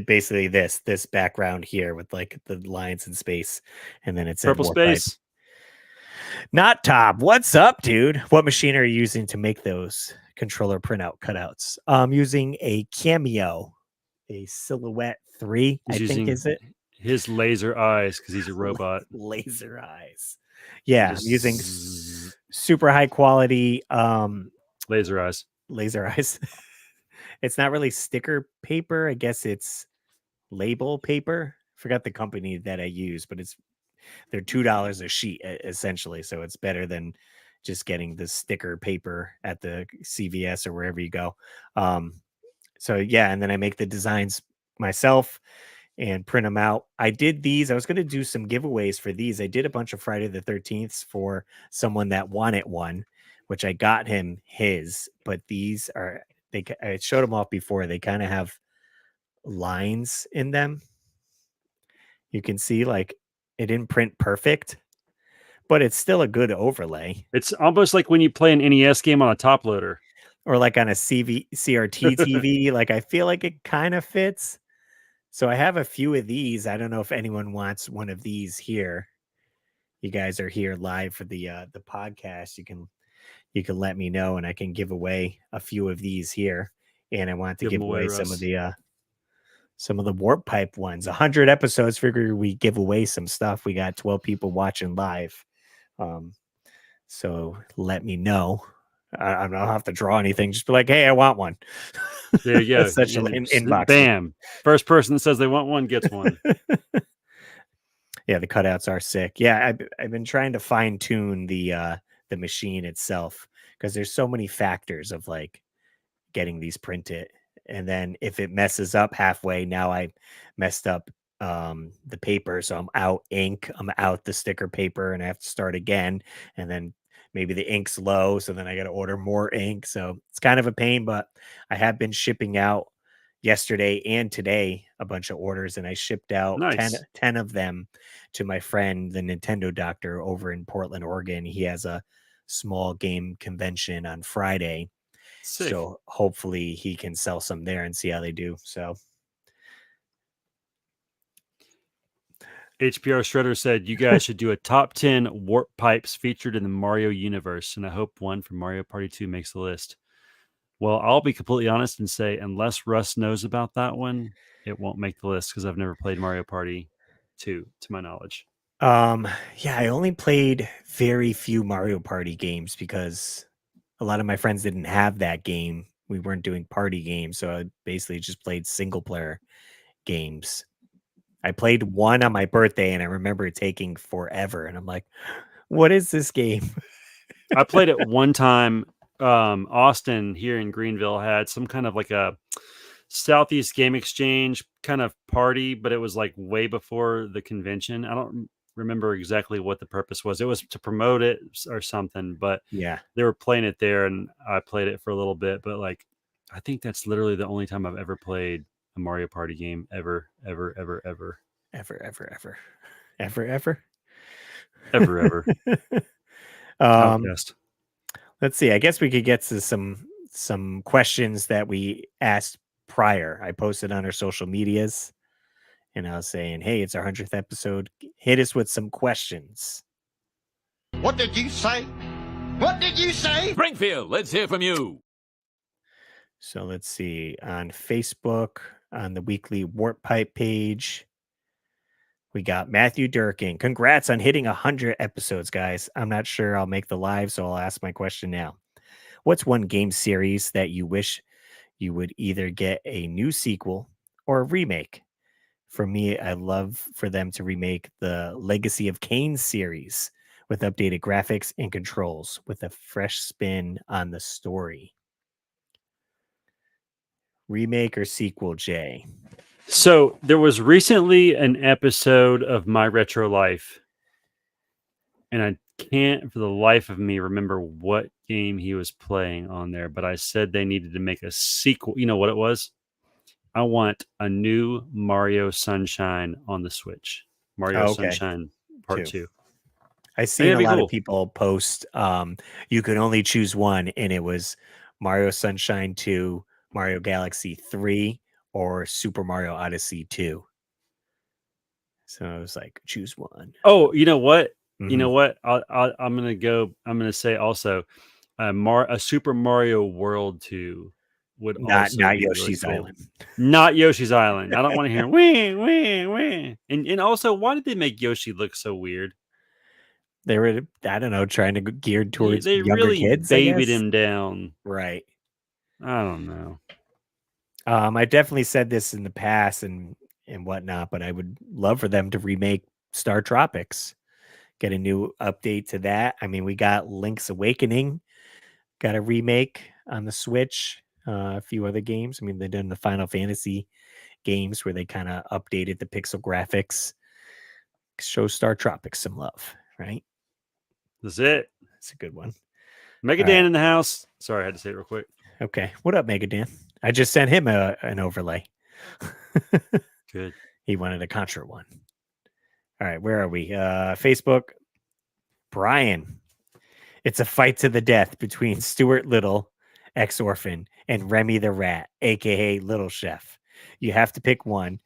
basically this background here with like the lines in space, and then it's purple space. Pipe. Not Top. What's up, dude? What machine are you using to make those controller printout cutouts? I'm using a Cameo, a Silhouette 3. I think is it his laser eyes because he's a robot. Laser eyes. Yeah, I'm using super high quality laser eyes. It's not really sticker paper. I guess it's label paper. Forgot the company that I use, but they're $2 a sheet essentially. So it's better than just getting the sticker paper at the CVS or wherever you go. So yeah, and then I make the designs myself and print them out. I did these. I was going to do some giveaways for these. I did a bunch of Friday the 13th for someone that wanted one, which I got him his. But these are I showed them off before. They kind of have lines in them. You can see like it didn't print perfect, but it's still a good overlay. It's almost like when you play an NES game on a top loader. Or like on a CRT TV. Like I feel like it kind of fits. So I have a few of these. I don't know if anyone wants one of these here. You guys are here live for the podcast. You can let me know and I can give away a few of these here. And I want to give away some of the Warp Pipe ones. 100 episodes. Figure we give away some stuff. We got 12 people watching live. So let me know. I don't have to draw anything. Just be like, hey, I want one. There you go. Essentially, inbox. Bam. First person that says they want one gets one. Yeah, the cutouts are sick. Yeah, I've been trying to fine tune the machine itself because there's so many factors of like getting these printed, and then if it messes up halfway, now I messed up the paper, so I'm out ink, I'm out the sticker paper, and I have to start again, and then maybe the ink's low, so then I got to order more ink. So it's kind of a pain, but I have been shipping out yesterday and today a bunch of orders, and I shipped out Nice. 10 of them to my friend, the Nintendo Doctor over in Portland, Oregon. He has a small game convention on Friday. Sick. So hopefully he can sell some there and see how they do. So HPR Shredder said you guys should do a top 10 warp pipes featured in the Mario universe, and I hope one from Mario Party 2 makes the list. Well, I'll be completely honest and say, unless Russ knows about that one, it won't make the list because I've never played Mario Party 2, to my knowledge. Yeah, I only played very few Mario Party games because a lot of my friends didn't have that game. We weren't doing party games, so I basically just played single player games. I played one on my birthday, and I remember it taking forever. And I'm like, what is this game? I played it one time. Austin here in Greenville had some kind of like a Southeast Game Exchange kind of party, but it was like way before the convention. I don't remember exactly what the purpose was. It was to promote it or something, but Yeah. they were playing it there and I played it for a little bit, but like, I think that's literally the only time I've ever played a Mario Party game ever. Outcast. Let's see. I guess we could get to some questions that we asked prior. I posted on our social medias, and I was saying, "Hey, it's our 100th episode. Hit us with some questions." What did you say? What did you say? Springfield, let's hear from you. So let's see. On Facebook, on the weekly Warp Pipe page, we got Matthew Durkin. Congrats on hitting 100 episodes, guys. I'm not sure I'll make the live, so I'll ask my question now. What's one game series that you wish you would either get a new sequel or a remake? For me, I love for them to remake the Legacy of Kain series with updated graphics and controls with a fresh spin on the story. Remake or sequel, Jay? So there was recently an episode of My Retro Life, and I can't for the life of me remember what game he was playing on there, but I said they needed to make a sequel. You know what it was? I want a new Mario Sunshine on the Switch. Mario Sunshine Part 2. I seen a lot of people post you could only choose one, and it was Mario Sunshine 2, Mario Galaxy 3, or Super Mario Odyssey 2. So I was like, choose one. Oh, you know what? You know what? I'm gonna say also a Super Mario World 2 would not be Yoshi's really cool. Island. Not Yoshi's Island. I don't want to hear wah. And also, why did they make Yoshi look so weird? They were, I don't know, trying to gear towards they younger really kids. Babied him down. Right. I don't know. I definitely said this in the past and whatnot, but I would love for them to remake Star Tropics. Get a new update to that. I mean, we got Link's Awakening, got a remake on the Switch. A few other games. I mean, they've done the Final Fantasy games where they kind of updated the pixel graphics. Show Star Tropics some love, right? That's it. That's a good one. Megadan right. in the house. Sorry, I had to say it real quick. Okay. What up, Megadan? I just sent him an overlay. Good. He wanted a Contra one. All right, where are we? Facebook. Brian. It's a fight to the death between Stuart Little, ex-orphan, and Remy the Rat, aka Little Chef. You have to pick one,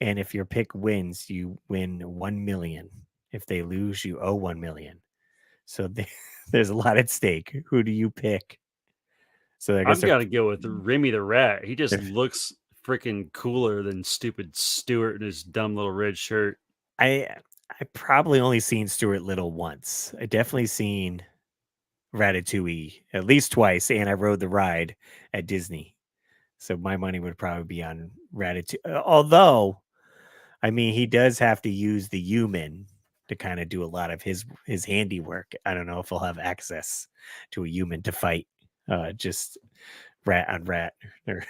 and if your pick wins, you win 1 million. If they lose, you owe 1 million. So there's a lot at stake. Who do you pick? So I guess I've got to go with Remy the Rat. He just looks freaking cooler than stupid Stuart in his dumb little red shirt. I probably only seen Stuart Little once. I definitely seen Ratatouille at least twice, and I rode the ride at Disney. So my money would probably be on Ratatouille. Although, I mean, he does have to use the human to kind of do a lot of his handiwork. I don't know if he'll have access to a human to fight just rat on rat. Or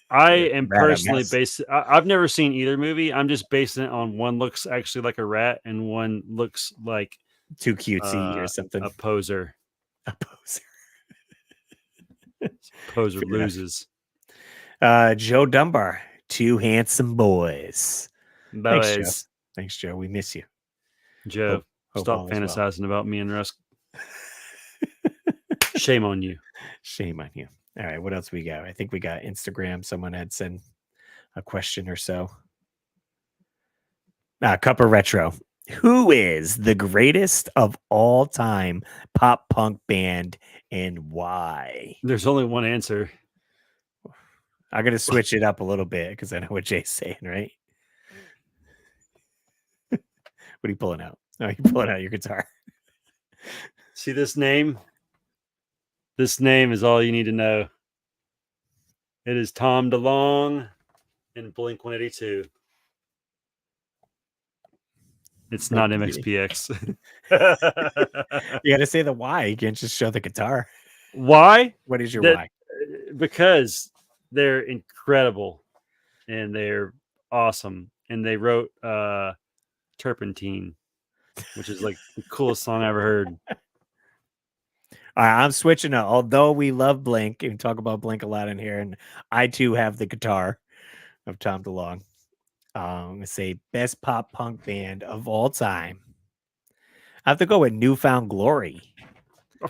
I am rat on personally mouse. I've never seen either movie. I'm just basing it on one looks actually like a rat and one looks like too cutesy or something. a poser. A poser. Poser Fair enough. loses. Joe Dunbar, two handsome boys. Boys. Thanks, Joe. Thanks, Joe. We miss you. Joe, Hope stop all is well. fantasizing about me and Rusk. Shame on you. Shame on you. All right, what else we got? I think we got Instagram. Someone had sent a question or so. Cup of Retro. Who is the greatest of all time pop punk band and why? There's only one answer. I'm going to switch it up a little bit because I know what Jay's saying, right? What are you pulling out? Oh, you're pulling out your guitar. See this name? This name is all you need to know. It is Tom DeLonge in Blink 182. It's not MXPX. You got to say the why. You can't just show the guitar. Why? What is your why? Because they're incredible and they're awesome. And they wrote Turpentine, which is like the coolest song I ever heard. All right, I'm switching up. Although we love Blink and talk about Blink a lot in here, and I too have the guitar of Tom DeLonge. I'm gonna say best pop punk band of all time. I have to go with Newfound Glory.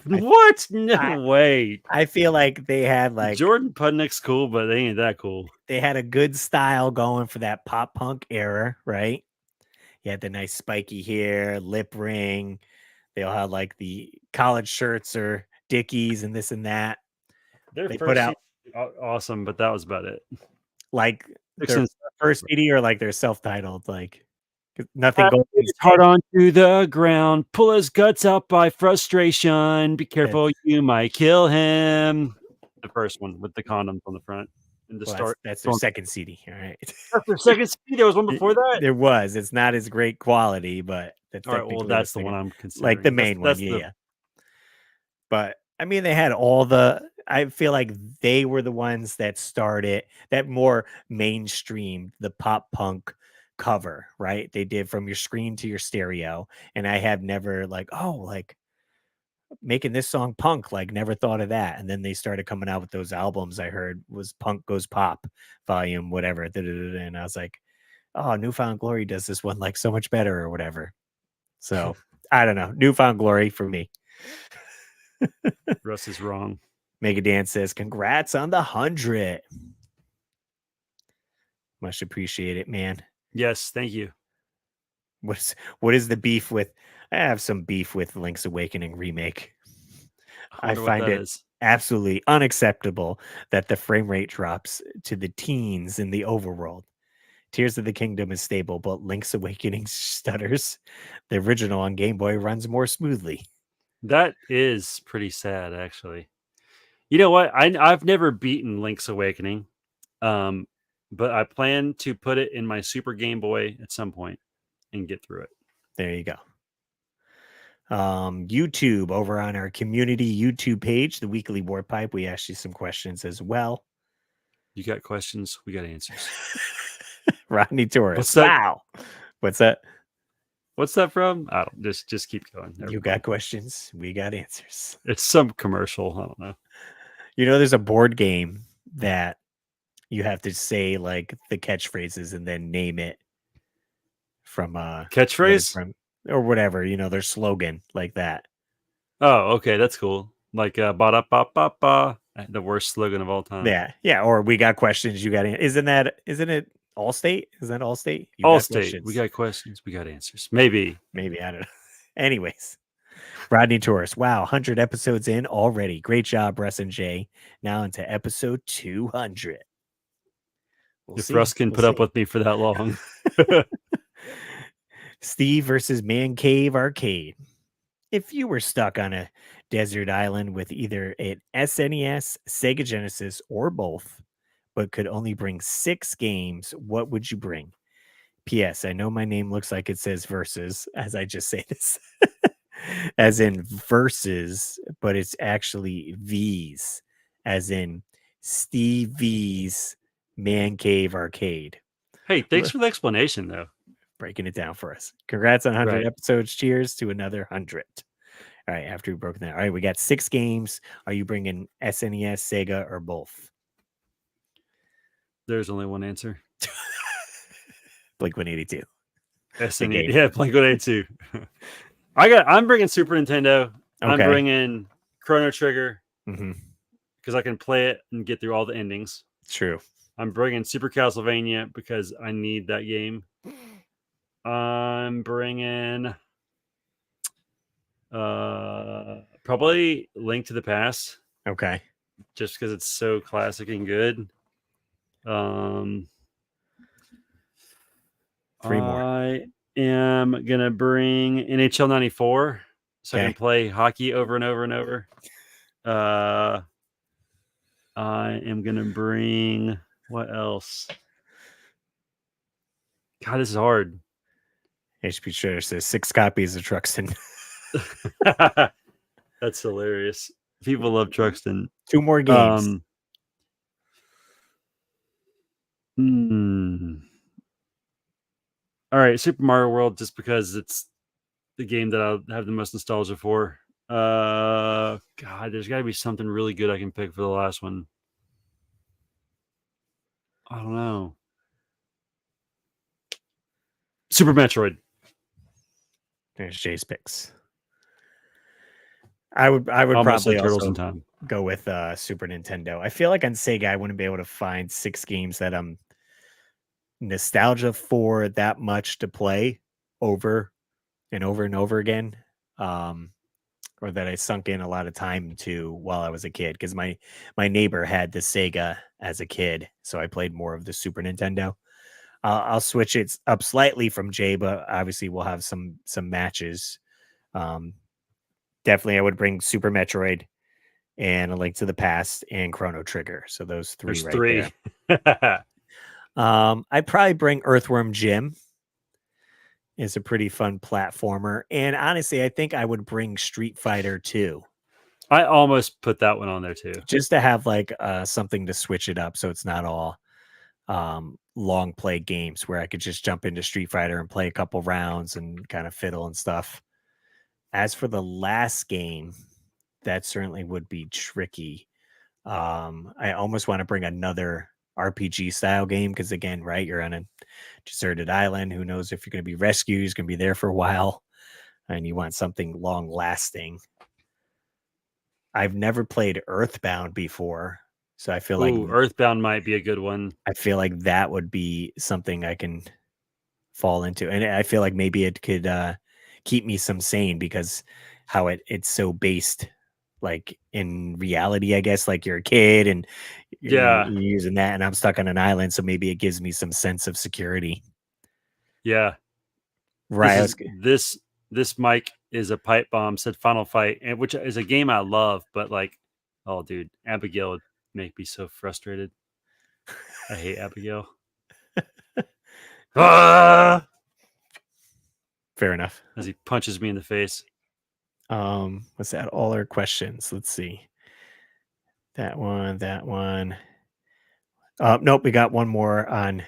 What? No way. I feel like they had like Jordan Pudnick's cool, but they ain't that cool. They had a good style going for that pop punk era, right? You had the nice spiky hair, lip ring. They all had like the college shirts or Dickies and this and that. They put out awesome, but that was about it. Like their first CD or like their self-titled, like nothing goes hard onto the ground, pull his guts out by frustration. Be careful, you might kill him. The first one with the condoms on the front. And the start. That's their second CD. All right. That's their second CD. There was one before that. There was. It's not as great quality, but that's all right. Well, that's the one I'm considering. Like the main one, yeah. But I mean, they had all the. I feel like they were the ones that started that more mainstream the pop punk cover, right? They did from your screen to your stereo, and I have never like making this song punk, like never thought of that. And then they started coming out with those albums. I heard was Punk Goes Pop volume whatever, and I was like, oh, Newfound Glory does this one like so much better or whatever. So I don't know. Newfound Glory for me. Russ is wrong. Megadan says, congrats on the 100. Much appreciate it, man. Yes, thank you. What is the beef with? I have some beef with Link's Awakening remake. I find it absolutely unacceptable that the frame rate drops to the teens in the overworld. Tears of the Kingdom is stable, but Link's Awakening stutters. The original on Game Boy runs more smoothly. That is pretty sad, actually. You know what? I've never beaten Link's Awakening. But I plan to put it in my Super Game Boy at some point and get through it. There you go. YouTube, over on our community YouTube page, the Weekly War Pipe, we asked you some questions as well. You got questions, we got answers. Rodney Torres. What's that? Wow. What's that? What's that from? I don't just keep going. Never You mind. got questions, we got answers. It's some commercial. I don't know. You know, there's a board game that you have to say like the catchphrases and then name it from what it's Catchphrase? from, or whatever, you know, their slogan like that. Oh, okay, that's cool. Like ba da ba ba ba, the worst slogan of all time. Yeah. Or we got questions, you got isn't it Allstate? Is that Allstate? You got Allstate. questions. We got questions, we got answers. Maybe. Maybe, I don't know. Anyways, Rodney Torres. Wow, 100 episodes in already. Great job, Russ and Jay. Now into episode 200. If Russ can put up with me for that long. Steve versus Man Cave Arcade. If you were stuck on a desert island with either an SNES, Sega Genesis, or both, but could only bring 6 games, what would you bring? P.S. I know my name looks like it says versus as I just say this, as in versus, but it's actually V's, as in Steve V's Man Cave Arcade. Hey, thanks for the explanation, though. Breaking it down for us. Congrats on 100 Right. episodes. Cheers to another 100. All right, after we broke that. All right, we got 6 games. Are you bringing SNES, Sega, or both? There's only one answer. Blink 182. SNES. game. Yeah, Blink-182. I'm bringing Super Nintendo. I'm Okay. bringing Chrono Trigger Mm-hmm. because I can play it and get through all the endings. True. I'm bringing Super Castlevania because I need that game. I'm bringing probably Link to the Past Okay. just because it's so classic and good. 3 more. I am gonna bring NHL 94 so I Okay. can play hockey over and over and over. I am gonna bring what else? God, this is hard. HP Shredder says 6 copies of Truxton. That's hilarious. People love Truxton. 2 more games. All right, Super Mario World, just because it's the game that I'll have the most nostalgia for. God, there's got to be something really good I can pick for the last one. I don't know. Super Metroid. There's Jay's picks. I would Almost probably said Turtles also in Time. go with Super Nintendo. I feel like on Sega I wouldn't be able to find 6 games that I'm nostalgia for that much to play over and over and over again, or that I sunk in a lot of time to while I was a kid, because my neighbor had the Sega as a kid, so I played more of the Super Nintendo. I'll switch it up slightly from Jay, but obviously we'll have some matches. Definitely I would bring Super Metroid and A Link to the Past and Chrono Trigger. So those 3 There's right 3. there. I'd probably bring Earthworm Jim. It's a pretty fun platformer. And honestly, I think I would bring Street Fighter 2. I almost put that one on there too. Just to have like something to switch it up so it's not all long play games where I could just jump into Street Fighter and play a couple rounds and kind of fiddle and stuff. As for the last game, that certainly would be tricky. I almost want to bring another RPG style game because, again, right, you're on a deserted island. Who knows if you're going to be rescued? He's going to be there for a while, and you want something long lasting. I've never played Earthbound before, so I feel like Earthbound might be a good one. I feel like that would be something I can fall into, and I feel like maybe it could keep me some sane because how it's so based like in reality, I guess, like you're a kid and you're using that, and I'm stuck on an island, so maybe it gives me some sense of security. Yeah, right. This mic is a pipe bomb. Said Final Fight, and which is a game I love, but like, oh dude, Abigail would make me so frustrated. I hate Abigail. Ah! Fair enough. As he punches me in the face. Was that all our questions? Let's see. That one. Nope, we got one more on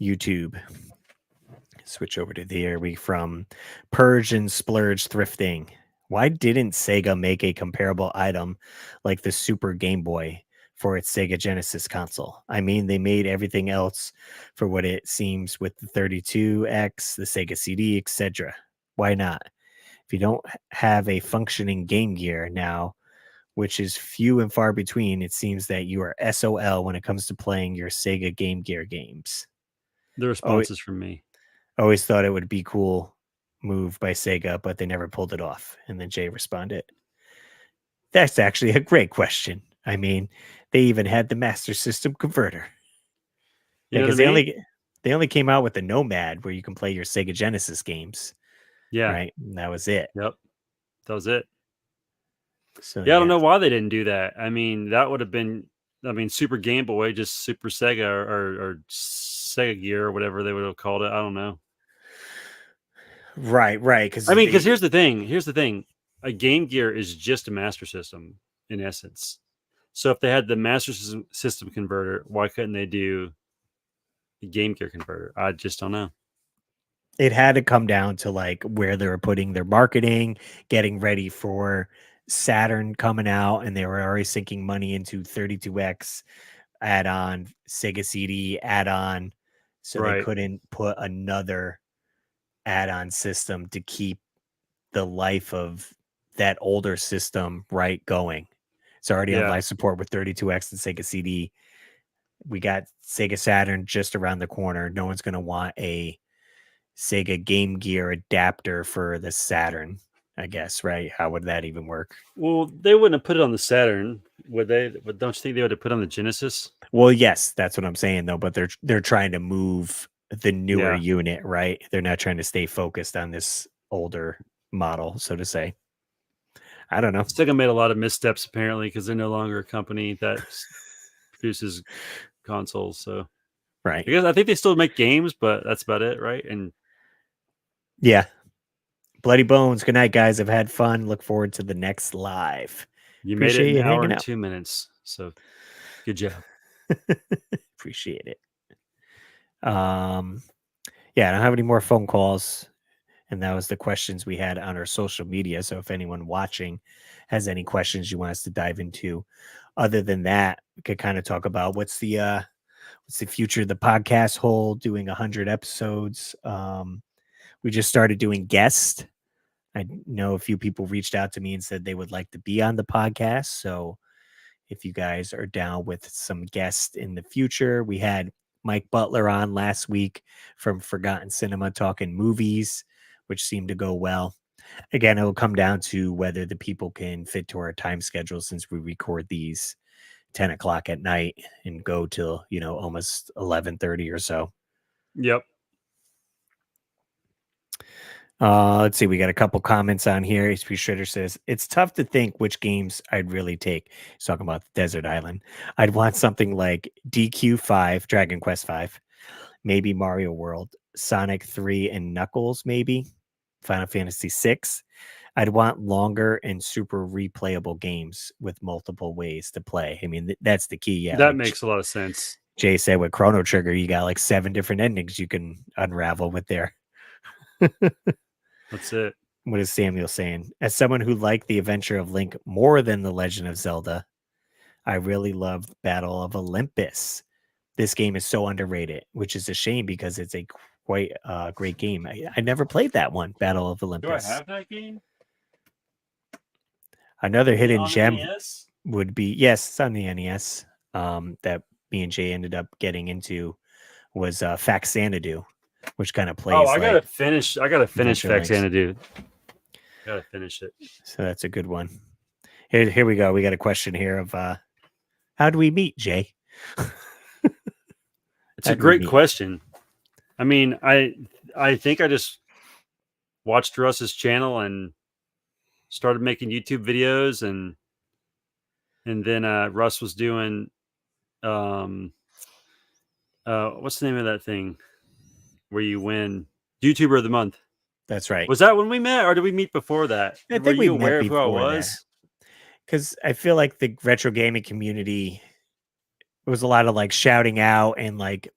YouTube. Switch over to there. We from Purge and Splurge Thrifting. Why didn't Sega make a comparable item like the Super Game Boy for its Sega Genesis console? I mean, they made everything else for what it seems with the 32X, the Sega CD, etc. Why not? If you don't have a functioning Game Gear now, which is few and far between, it seems that you are SOL when it comes to playing your Sega Game Gear games. The response is from me. Always thought it would be cool move by Sega, but they never pulled it off. And then Jay responded, that's actually a great question. I mean, they even had the Master System converter. You know Because what I mean? they only came out with the Nomad where you can play your Sega Genesis games. Yeah. Right. And that was it. Yep. That was it. So Yeah, I don't know why they didn't do that. I mean, that would have been, Super Game Boy, just Super Sega or Sega Gear or whatever they would have called it. I don't know. Right. Because Because here's the thing. A Game Gear is just a Master System in essence. So if they had the Master System converter, why couldn't they do the Game Gear converter? I just don't know. It had to come down to like where they were putting their marketing, getting ready for Saturn coming out, and they were already sinking money into 32X add-on, Sega CD add-on, so they Right. couldn't put another add-on system to keep the life of that older system going. It's already on Yeah. life support with 32X and Sega CD. We got Sega Saturn just around the corner. No one's going to want a Sega Game Gear adapter for the Saturn, I guess, right? How would that even work? Well, they wouldn't have put it on the Saturn, would they? But don't you think they would have put it on the Genesis? Well, yes, that's what I'm saying though, but they're trying to move the newer Yeah. unit, right? They're not trying to stay focused on this older model, so to say. I don't know. Sega made a lot of missteps apparently because they're no longer a company that produces consoles. So Right. I think they still make games, but that's about it, right? And Yeah. Bloody Bones. Good night, guys. I've had fun. Look forward to the next live. you Appreciate made it you an hour hanging and out. 2 minutes. So good job. Appreciate it. Yeah, I don't have any more phone calls. And that was the questions we had on our social media. So if anyone watching has any questions you want us to dive into, other than that, we could kind of talk about what's the future of the podcast hold, doing 100 episodes. We just started doing guests. I know a few people reached out to me and said they would like to be on the podcast. So if you guys are down with some guests in the future, we had Mike Butler on last week from Forgotten Cinema talking movies, which seemed to go well. Again, it'll come down to whether the people can fit to our time schedule since we record these 10 o'clock at night and go till, almost 11:30 or so. Yep. Let's see. We got a couple comments on here. HP Shredder says, it's tough to think which games I'd really take. He's talking about Desert Island. I'd want something like DQ5, Dragon Quest 5, maybe Mario World, Sonic 3 and Knuckles, maybe Final Fantasy 6. I'd want longer and super replayable games with multiple ways to play. I mean, that's the key. Yeah. That makes a lot of sense. Jay said with Chrono Trigger, you got like 7 different endings you can unravel with there. That's it. What is Samuel saying? As someone who liked the adventure of Link more than The Legend of Zelda, I really loved Battle of Olympus. This game is so underrated, which is a shame because it's a quite great game. I never played that one, Battle of Olympus. Do I have that game? Another hidden On gem NES? would be, yes, it's on the NES, that me and Jay ended up getting into was Faxanadu, which kind of plays. Oh, I gotta finish Adventure Links. Faxanadu. Gotta finish it. So that's a good one. Here we go. We got a question here of how do we meet, Jay? It's a great question. I mean, I think I just watched Russ's channel and started making YouTube videos, and then Russ was doing what's the name of that thing where you win YouTuber of the month? That's right. Was that when we met, or did we meet before that? I Were think we you met aware of who I before that. was? Because I feel like the retro gaming community, it was a lot of like shouting out and like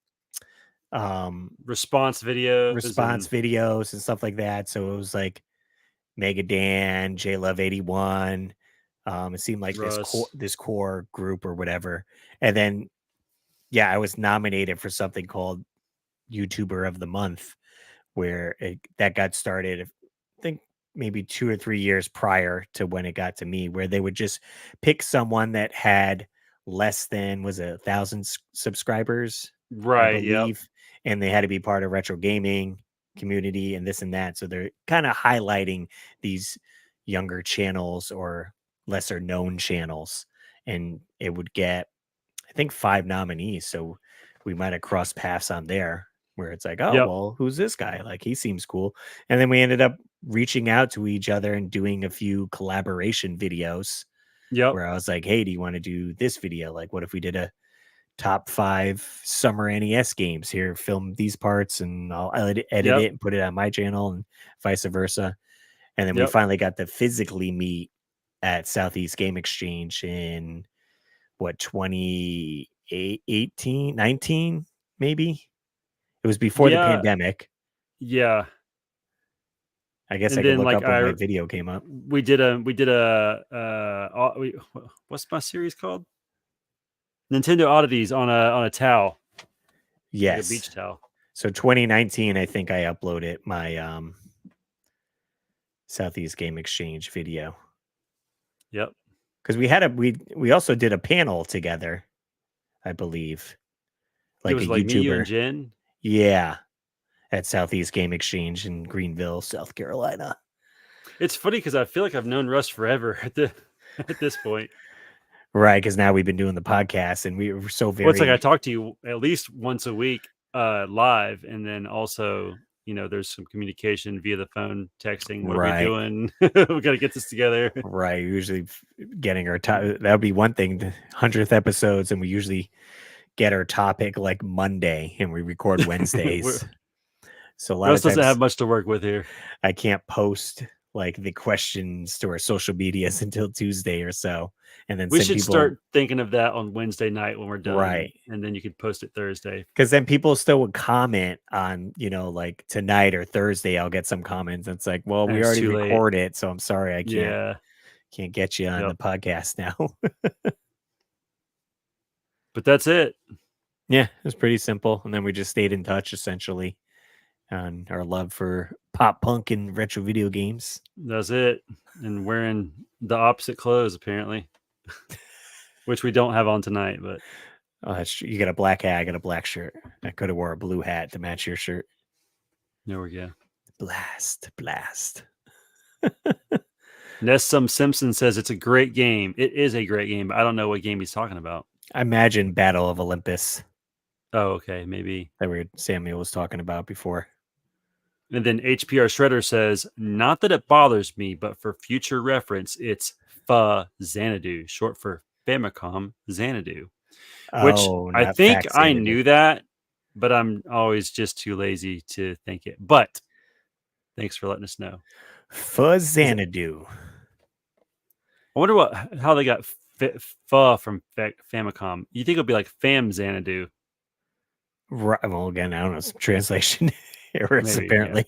Response videos, response videos and stuff like that. So it was like Mega Dan, J Love 81. It seemed like Russ. this core group or whatever. And then yeah, I was nominated for something called YouTuber of the Month, where that got started, I think maybe 2 or 3 years prior to when it got to me, where they would just pick someone that had less than, was it 1,000 subscribers, I Right. Yep. believe, and they had to be part of retro gaming community and this and that. So they're kind of highlighting these younger channels or lesser known channels, and it would get, I think, 5 nominees. So we might have crossed paths on there where it's like, oh, Yep. well, who's this guy? Like, he seems cool. And then we ended up reaching out to each other and doing a few collaboration videos Yep. where I was like, hey, do you want to do this video? Like, what if we did a top 5 summer NES games here, film these parts, and I'll edit Yep. it and put it on my channel and vice versa. And then we Yep. finally got to physically meet at Southeast Game Exchange in what, 2018, 19, maybe? It was before the Yeah. pandemic. Yeah. I guess And I could then, look like, up when my video came up. we did a what's my series called? Nintendo Oddities on a towel, like Yes. a beach towel. So 2019, I think I uploaded my Southeast Game Exchange video. Yep. Because we also did a panel together, I believe. It was a like me, you, and YouTuber. Jen. Yeah. At Southeast Game Exchange in Greenville, South Carolina. It's funny because I feel like I've known Russ forever at this point. Right, because now we've been doing the podcast and we were so very. Well, it's like I talk to you at least once a week live, and then also, there's some communication via the phone, texting. What Right. are we doing? We got to get this together. Right, usually getting our that would be one thing, the 100th episodes, and we usually get our topic like Monday and we record Wednesdays. So a lot Russ of times doesn't have much to work with here. I can't post like the questions to our social medias until Tuesday or so. And then We should start thinking of that on Wednesday night when we're done. Right. And then you could post it Thursday. Because then people still would comment on, like tonight or Thursday, I'll get some comments. It's like, well, And we it's already too late. recorded it, so I'm sorry I Yeah. can't get you on Yep. the podcast now. But that's it. Yeah, it was pretty simple. And then we just stayed in touch essentially on our love for pop punk and retro video games. That's it. And wearing the opposite clothes, apparently, which we don't have on tonight. But Oh, that's true. You got a black hat, I got a black shirt. I could have wore a blue hat to match your shirt. there we go. Blast. Some Simpson says it's a great game. It is a great game, but I don't know what game he's talking about. I imagine Battle of Olympus Oh, okay, maybe. that Samuel was talking about before. And then HPR Shredder says, not that it bothers me, but for future reference, it's Xanadu, short for Famicom Xanadu. Which Oh, I not think Fax I Xanadu. knew that, but I'm always just too lazy to think it. But thanks for letting us know. Xanadu. I wonder how they got from Famicom. You think it'll be like Fam Xanadu? Right. Well, again, I don't know, some translation errors Maybe, yeah. apparently.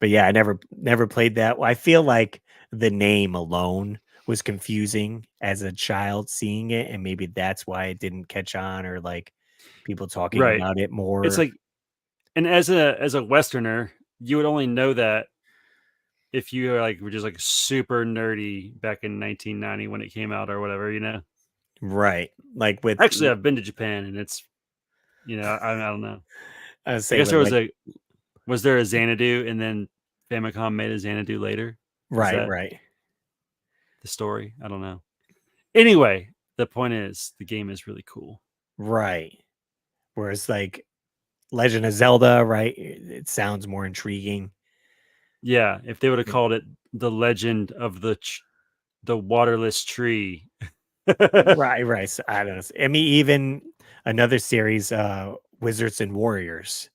But yeah, I never played that. Well, I feel like the name alone was confusing as a child seeing it, and maybe that's why it didn't catch on, or like people talking Right. about it more. It's like, and as a Westerner, you would only know that if you were just like super nerdy back in 1990 when it came out or whatever, right. Like with Actually, I've been to Japan and it's, I don't know. I I guess there was there a Xanadu and then Famicom made a Xanadu later? right. The story? I don't know. Anyway, the point is the game is really cool. Right. Whereas like Legend of Zelda, right? It sounds more intriguing. Yeah, if they would have called it The Legend of the Waterless Tree, Right. So, I don't know. I mean, even another series, Wizards and Warriors.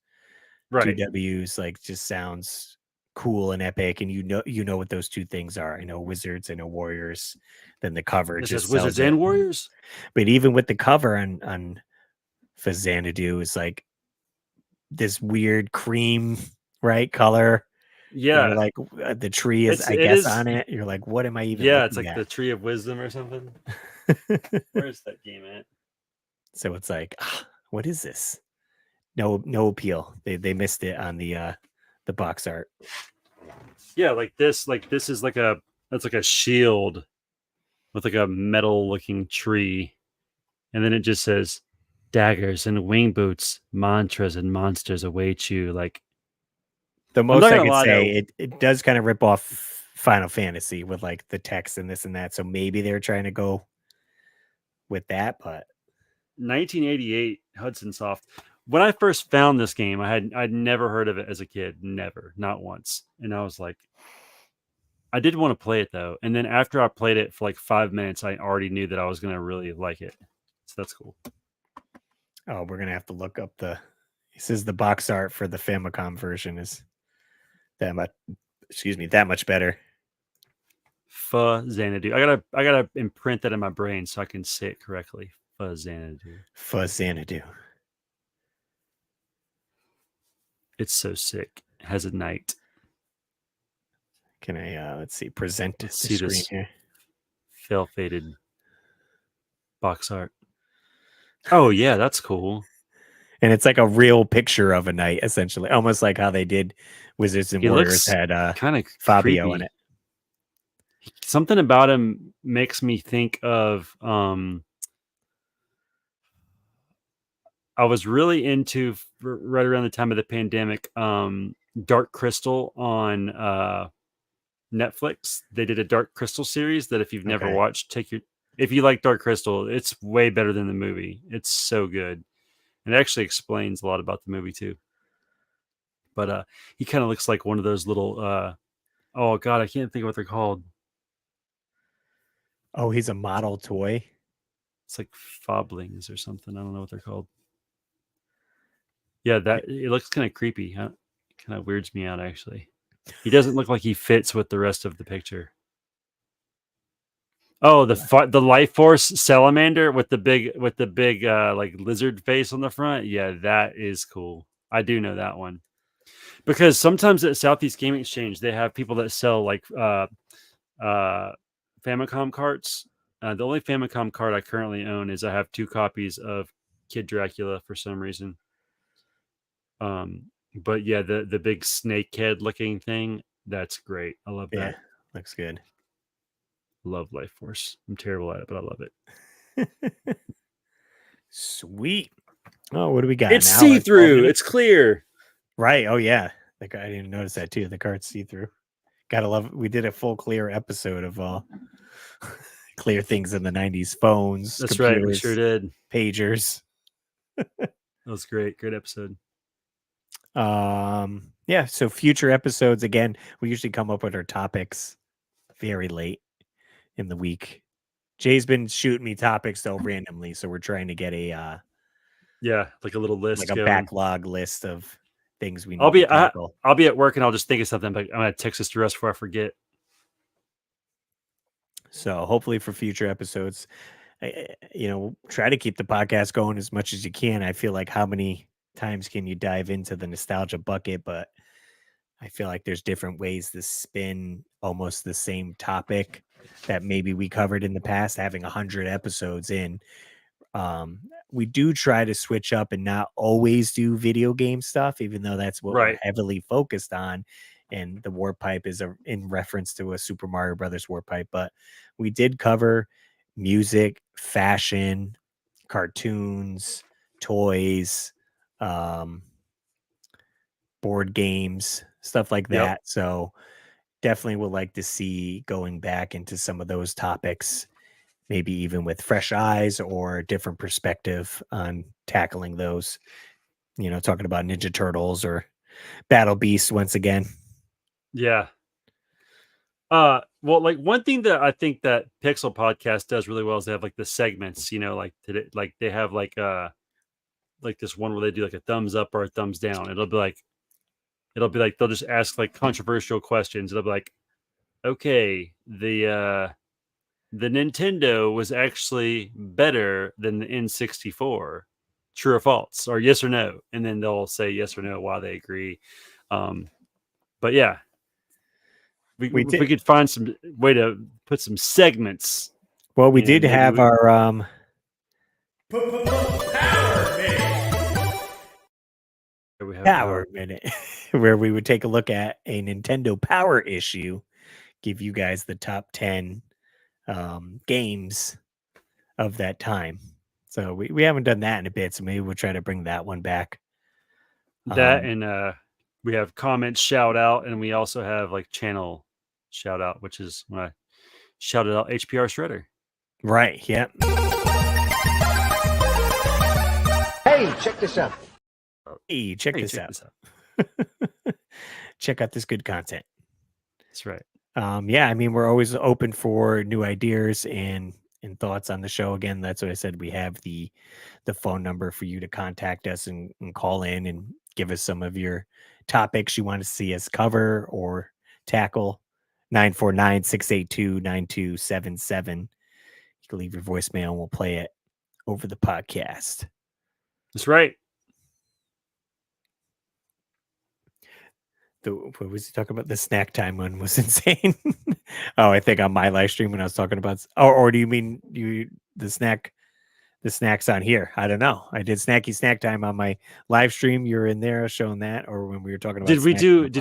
Two Right. W's like just sounds cool and epic, and you know what those two things are. I know Wizards, I know Warriors. Then the cover It just says Wizards sells it. and Warriors. But even with the cover on for Xanadu is like this weird cream, right, color. And Yeah, you're like, the tree is, I it guess, is. on it. You're like, what am I even Yeah, it's looking like at? the Tree of Wisdom or something. Where's that game at? So it's like, what is this? No appeal. They missed it on the box art. Yeah, like this. Like this is like that's like a shield with like a metal looking tree, and then it just says daggers and wing boots, mantras and monsters await you. Like The not most I gonna could lie, say, though. it does kind of rip off Final Fantasy with like the text and this and that. So maybe they're trying to go with that, but 1988 Hudson Soft. When I first found this game, I'd never heard of it as a kid, never, not once. And I was like, I did want to play it though. And then after I played it for like 5 minutes, I already knew that I was gonna really like it. So that's cool. oh, we're gonna have to look up he says the box art for the Famicom version is that much that much better. Xanadu. I gotta imprint that in my brain so I can say it correctly. Xanadu. Xanadu. It's so sick. It has a knight. Can I let's see, present the Let's see screen this. here. Fail faded box art. Oh yeah, that's cool. And it's like a real picture of a knight, essentially, almost like how they did Wizards and He Warriors looks had kind of Fabio creepy. in it. Something about him makes me think of I was really into right around the time of the pandemic, Dark Crystal on Netflix. They did a Dark Crystal series that if you've never Okay. watched, if you like Dark Crystal, it's way better than the movie. It's so good. And it actually explains a lot about the movie too. But he kind of looks like one of those little oh god, I can't think of what they're called. Oh, he's a model toy. It's like foblings or something. I don't know what they're called. Yeah, that it looks kind of creepy. Huh? It kind of weirds me out actually. He doesn't look like he fits with the rest of the picture. Oh, the Life Force salamander with the big like lizard face on the front. Yeah, that is cool. I do know that one. Because sometimes at Southeast Game Exchange they have people that sell like Famicom carts. The only Famicom cart I currently own is I have 2 copies of Kid Dracula for some reason. But yeah, the big snake head looking thing, that's great. I love Yeah, that. looks good. Love Life Force. I'm terrible at it, but I love it. Sweet. Oh, what do we got? It's now? Like 12 see-through. minutes? It's clear. Right. Oh yeah. Like I didn't notice that too. The card's see-through. Gotta love it. We did a full clear episode of all clear things in the 90s. Phones, That's computers, right. We sure did. pagers. That was great. Great episode. Yeah, so future episodes, again, we usually come up with our topics very late in the week. Jay's been shooting me topics though randomly, so we're trying to get a Yeah, like a little list like a going. backlog list of things we need I'll be to tackle. I'll be at work and I'll just think of something, but I'm gonna text this to us before I forget. So hopefully for future episodes, try to keep the podcast going as much as you can. I feel like how many times can you dive into the nostalgia bucket, but I feel like there's different ways to spin almost the same topic that maybe we covered in the past. Having 100 episodes in, we do try to switch up and not always do video game stuff, even though that's what we're heavily focused on. And the Warp Pipe is in reference to a Super Mario Brothers Warp Pipe, but we did cover music, fashion, cartoons, toys, board games, stuff like that. Yep. So definitely would like to see going back into some of those topics, maybe even with fresh eyes or a different perspective on tackling those, talking about Ninja Turtles or Battle Beast once again. Yeah. Well, like one thing that I think that Pixel Podcast does really well is they have like the segments, like today, like they have like this one where they do like a thumbs up or a thumbs down. It'll be like they'll just ask like controversial questions. It'll be like, okay, the Nintendo was actually better than the N64. True or false, or yes or no, and then they'll say yes or no why they agree. But yeah, if we could find some way to put some segments. Well, we did have our Power Minute, where we would take a look at a Nintendo Power issue, give you guys the top 10 games of that time. So we haven't done that in a bit, so maybe we'll try to bring that one back. That and we have comments shout out, and we also have like channel shout out, which is when I shouted out HPR Shredder. Right. Yep. Hey, check this out. Hey, check this out. Check out this good content. That's right. Yeah, I mean, we're always open for new ideas and thoughts on the show. Again, that's what I said. We have the phone number for you to contact us and call in and give us some of your topics you want to see us cover or tackle. 949-682-9277. You can leave your voicemail and we'll play it over the podcast. That's right. What was he talking about? The snack time one was insane. Oh, I think on my live stream when I was talking about, or do you mean the snacks on here? I don't know. I did snacky snack time on my live stream. You're in there showing that, or when we were talking about. Did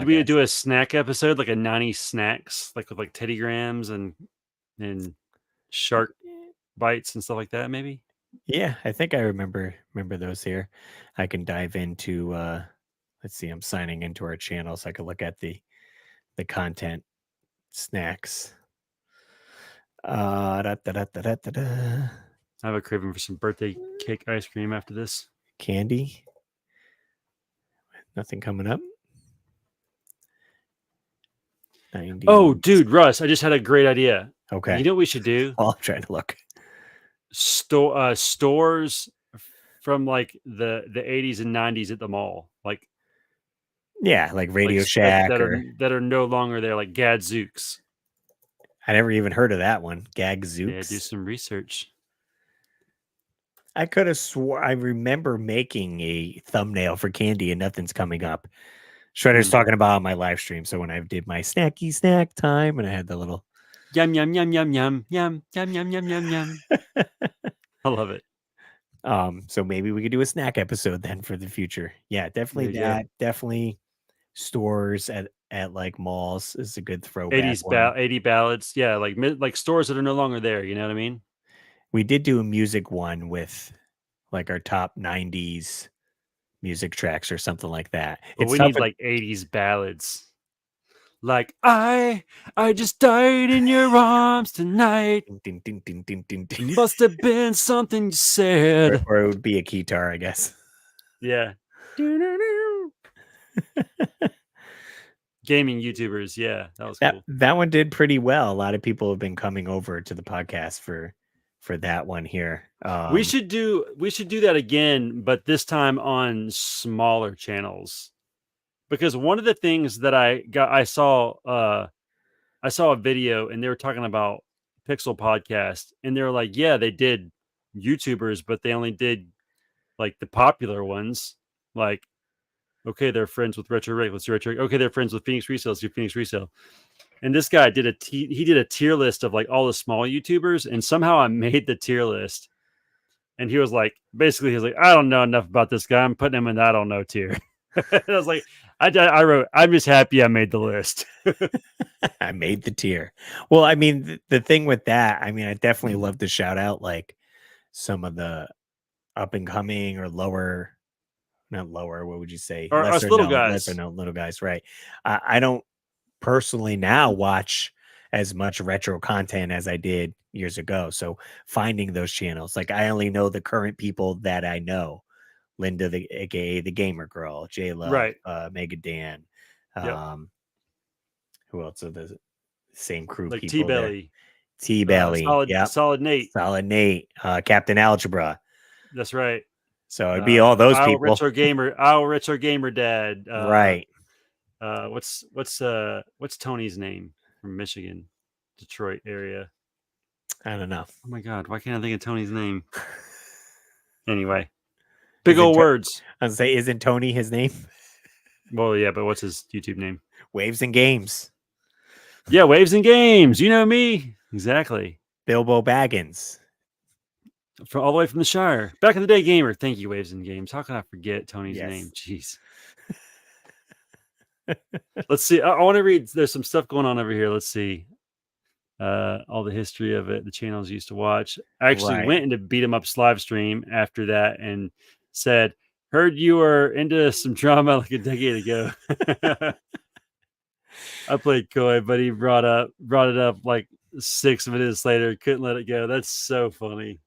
we do a snack episode, like a 90 snacks, like with like Teddy Grahams and shark bites and stuff like that? Maybe. Yeah, I think I remember those here. I can dive into. Let's see. I'm signing into our channel so I can look at the content snacks. I have a craving for some birthday cake ice cream after this. Candy. Nothing coming up. 90. Oh, dude, Russ, I just had a great idea. Okay. You know what we should do? Well, I'm trying to look. Stores from like the 80s and 90s at the mall. Like, yeah, like Radio Shack that are no longer there, like Gadzooks. I never even heard of that one. Gadzooks. Yeah, do some research. I could have swore I remember making a thumbnail for candy and nothing's coming up. Shredder's talking about on my live stream. So when I did my snacky snack time and I had the little yum yum yum yum yum yum yum yum yum yum yum. I love it. So maybe we could do a snack episode then for the future. Yeah, definitely that. Definitely stores at like malls is a good throwback. 80 ballads. Yeah, like stores that are no longer there. You know what I mean? We did do a music one with like our top 90s music tracks or something like that. But we need like 80s ballads. Like I just died in your arms tonight. Ding, ding, ding, ding, ding, ding. Must have been something you said. Or it would be a guitar, I guess. Yeah. Gaming YouTubers, yeah, that was cool. That one did pretty well. A lot of people have been coming over to the podcast for that one here. We should do that again, but this time on smaller channels. Because one of the things that I saw a video and they were talking about Pixel Podcast, and they were like, yeah, they did YouTubers, but they only did like the popular ones. Like, okay, they're friends with Retro Rig. Let's do Retro Rig. Okay, they're friends with Phoenix Resale. Let's do Phoenix Resale. And this guy did a tier list of like all the small YouTubers, and somehow I made the tier list. And he was like, basically, he was like, I don't know enough about this guy. I'm putting him in the I don't know tier. I was like, I wrote, I'm just happy I made the list. I made the tier. Well, I mean, the thing with that, I mean, I definitely love to shout out like some of the up and coming or lower, not lower, what would you say? Or us little guys. Lesser known little guys, right. I don't personally now watch as much retro content as I did years ago. So finding those channels, like I only know the current people that I know. Linda, aka the Gamer Girl, J Love, right. Mega Dan. Yep. Who else are the same crew like people there. T-Belly, T-Belly. Solid Nate. Solid Nate. Captain Algebra. That's right. So it'd be all those I'll people. Retro Gamer Dad. Right. What's Tony's name from Michigan, Detroit area? I don't know. Oh my God, why can't I think of Tony's name? Anyway, big Isn't old words. I was gonna say, isn't Tony his name? Well, yeah, but what's his YouTube name? Waves and Games. Yeah, Waves and Games. You know me. Exactly. Bilbo Baggins. From all the way from the Shire. Back in the day, gamer. Thank you, Waves and Games. How can I forget Tony's Yes. name? Jeez. Let's see. I want to read. There's some stuff going on over here. Let's see. All the history of it, the channels used to watch. I actually Right. went into Beat 'em Up's live stream after that and said, "Heard you were into some drama like a decade ago." I played coy, but he brought it up like 6 minutes later. Couldn't let it go. That's so funny.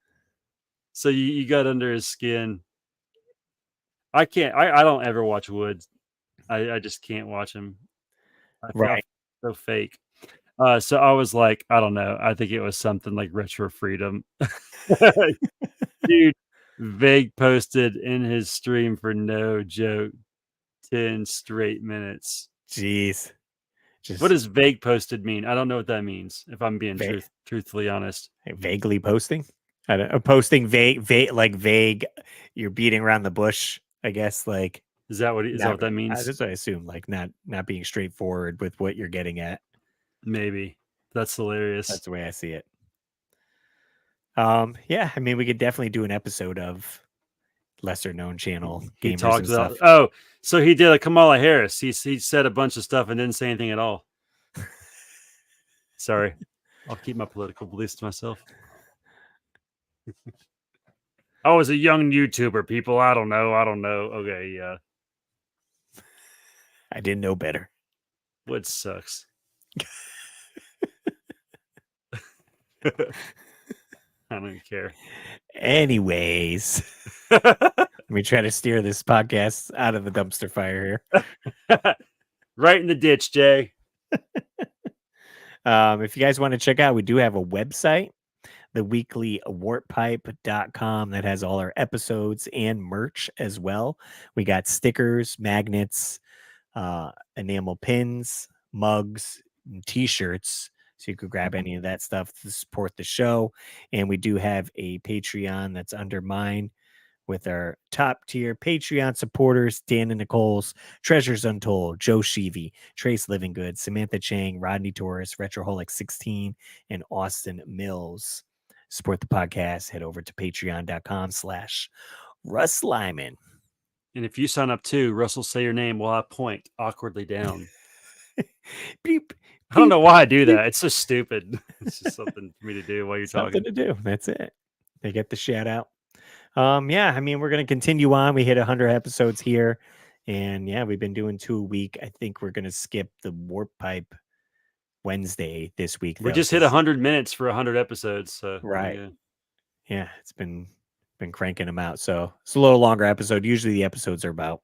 So you got under his skin. I can't. I don't ever watch Woods. I just can't watch him. I feel Right. so fake. So I was like, I don't know. I think it was something like Retro Freedom. Dude, Vague posted in his stream for no joke 10 straight minutes. Jeez. What does vague posted mean? I don't know what that means, if I'm being Vague. truthfully honest. Vaguely posting? I don't know. Posting vague. You're beating around the bush, I guess. Like, Is that what that means? That's what I assume. Like, not being straightforward with what you're getting at. Maybe. That's hilarious. That's the way I see it. Yeah, I mean, we could definitely do an episode of lesser known channel He gamers talked and about. stuff. Oh, so he did a Kamala Harris. He said a bunch of stuff and didn't say anything at all. Sorry, I'll keep my political beliefs to myself. I was a young YouTuber, people. I don't know. Okay, yeah. I didn't know better. Wood sucks. I don't care. Anyways, let me try to steer this podcast out of the dumpster fire here. Right in the ditch, Jay. If you guys want to check out, we do have a website, theweeklywarpipe.com, that has all our episodes and merch as well. We got stickers, magnets, enamel pins, mugs, and t-shirts. So you could grab any of that stuff to support the show. And we do have a Patreon that's under mine with our top tier Patreon supporters: Dan and Nicole's, Treasures Untold, Joe Sheevy, Trace Living Good, Samantha Chang, Rodney Torres, Retroholic 16, and Austin Mills. Support the podcast. Head over to patreon.com/Russ Lyman. And if you sign up too, Russell, say your name while I point awkwardly down. Beep. I don't know why I do that. It's just stupid. It's just something for me to do while you're Something talking. to do. That's it. They get the shout out. Yeah, I mean, we're going to continue on. We hit 100 episodes here. And yeah, we've been doing 2 a week. I think we're going to skip the Warp Pipe Wednesday this week. We though, just hit 'cause- 100 minutes for 100 episodes. So Right. yeah. Yeah, it's been cranking them out. So it's a little longer episode. Usually the episodes are about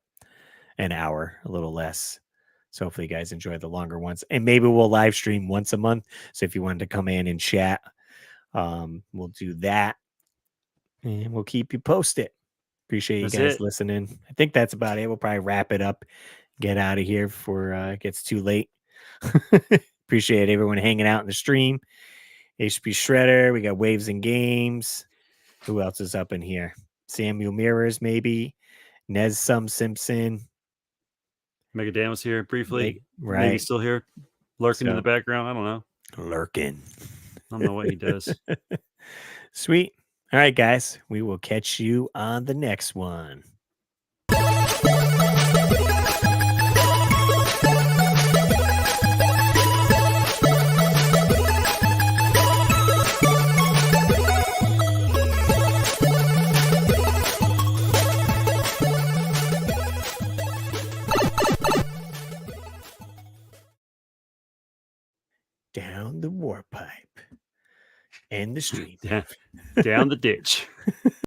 an hour, a little less. So hopefully you guys enjoy the longer ones. And maybe we'll live stream once a month. So if you wanted to come in and chat, we'll do that. And we'll keep you posted. Appreciate you That's guys it. listening. I think that's about it. We'll probably wrap it up, get out of here before it gets too late. Appreciate everyone hanging out in the stream. HP Shredder, we got Waves and Games. Who else is up in here? Samuel Mirrors, maybe. Nez Simpson. Mega Dan was here briefly. Right. Maybe still here, lurking in So- the background. I don't know. Lurking. I don't know what he does. Sweet. All right, guys. We will catch you on the next one. Down the warp pipe and the stream. Down the ditch.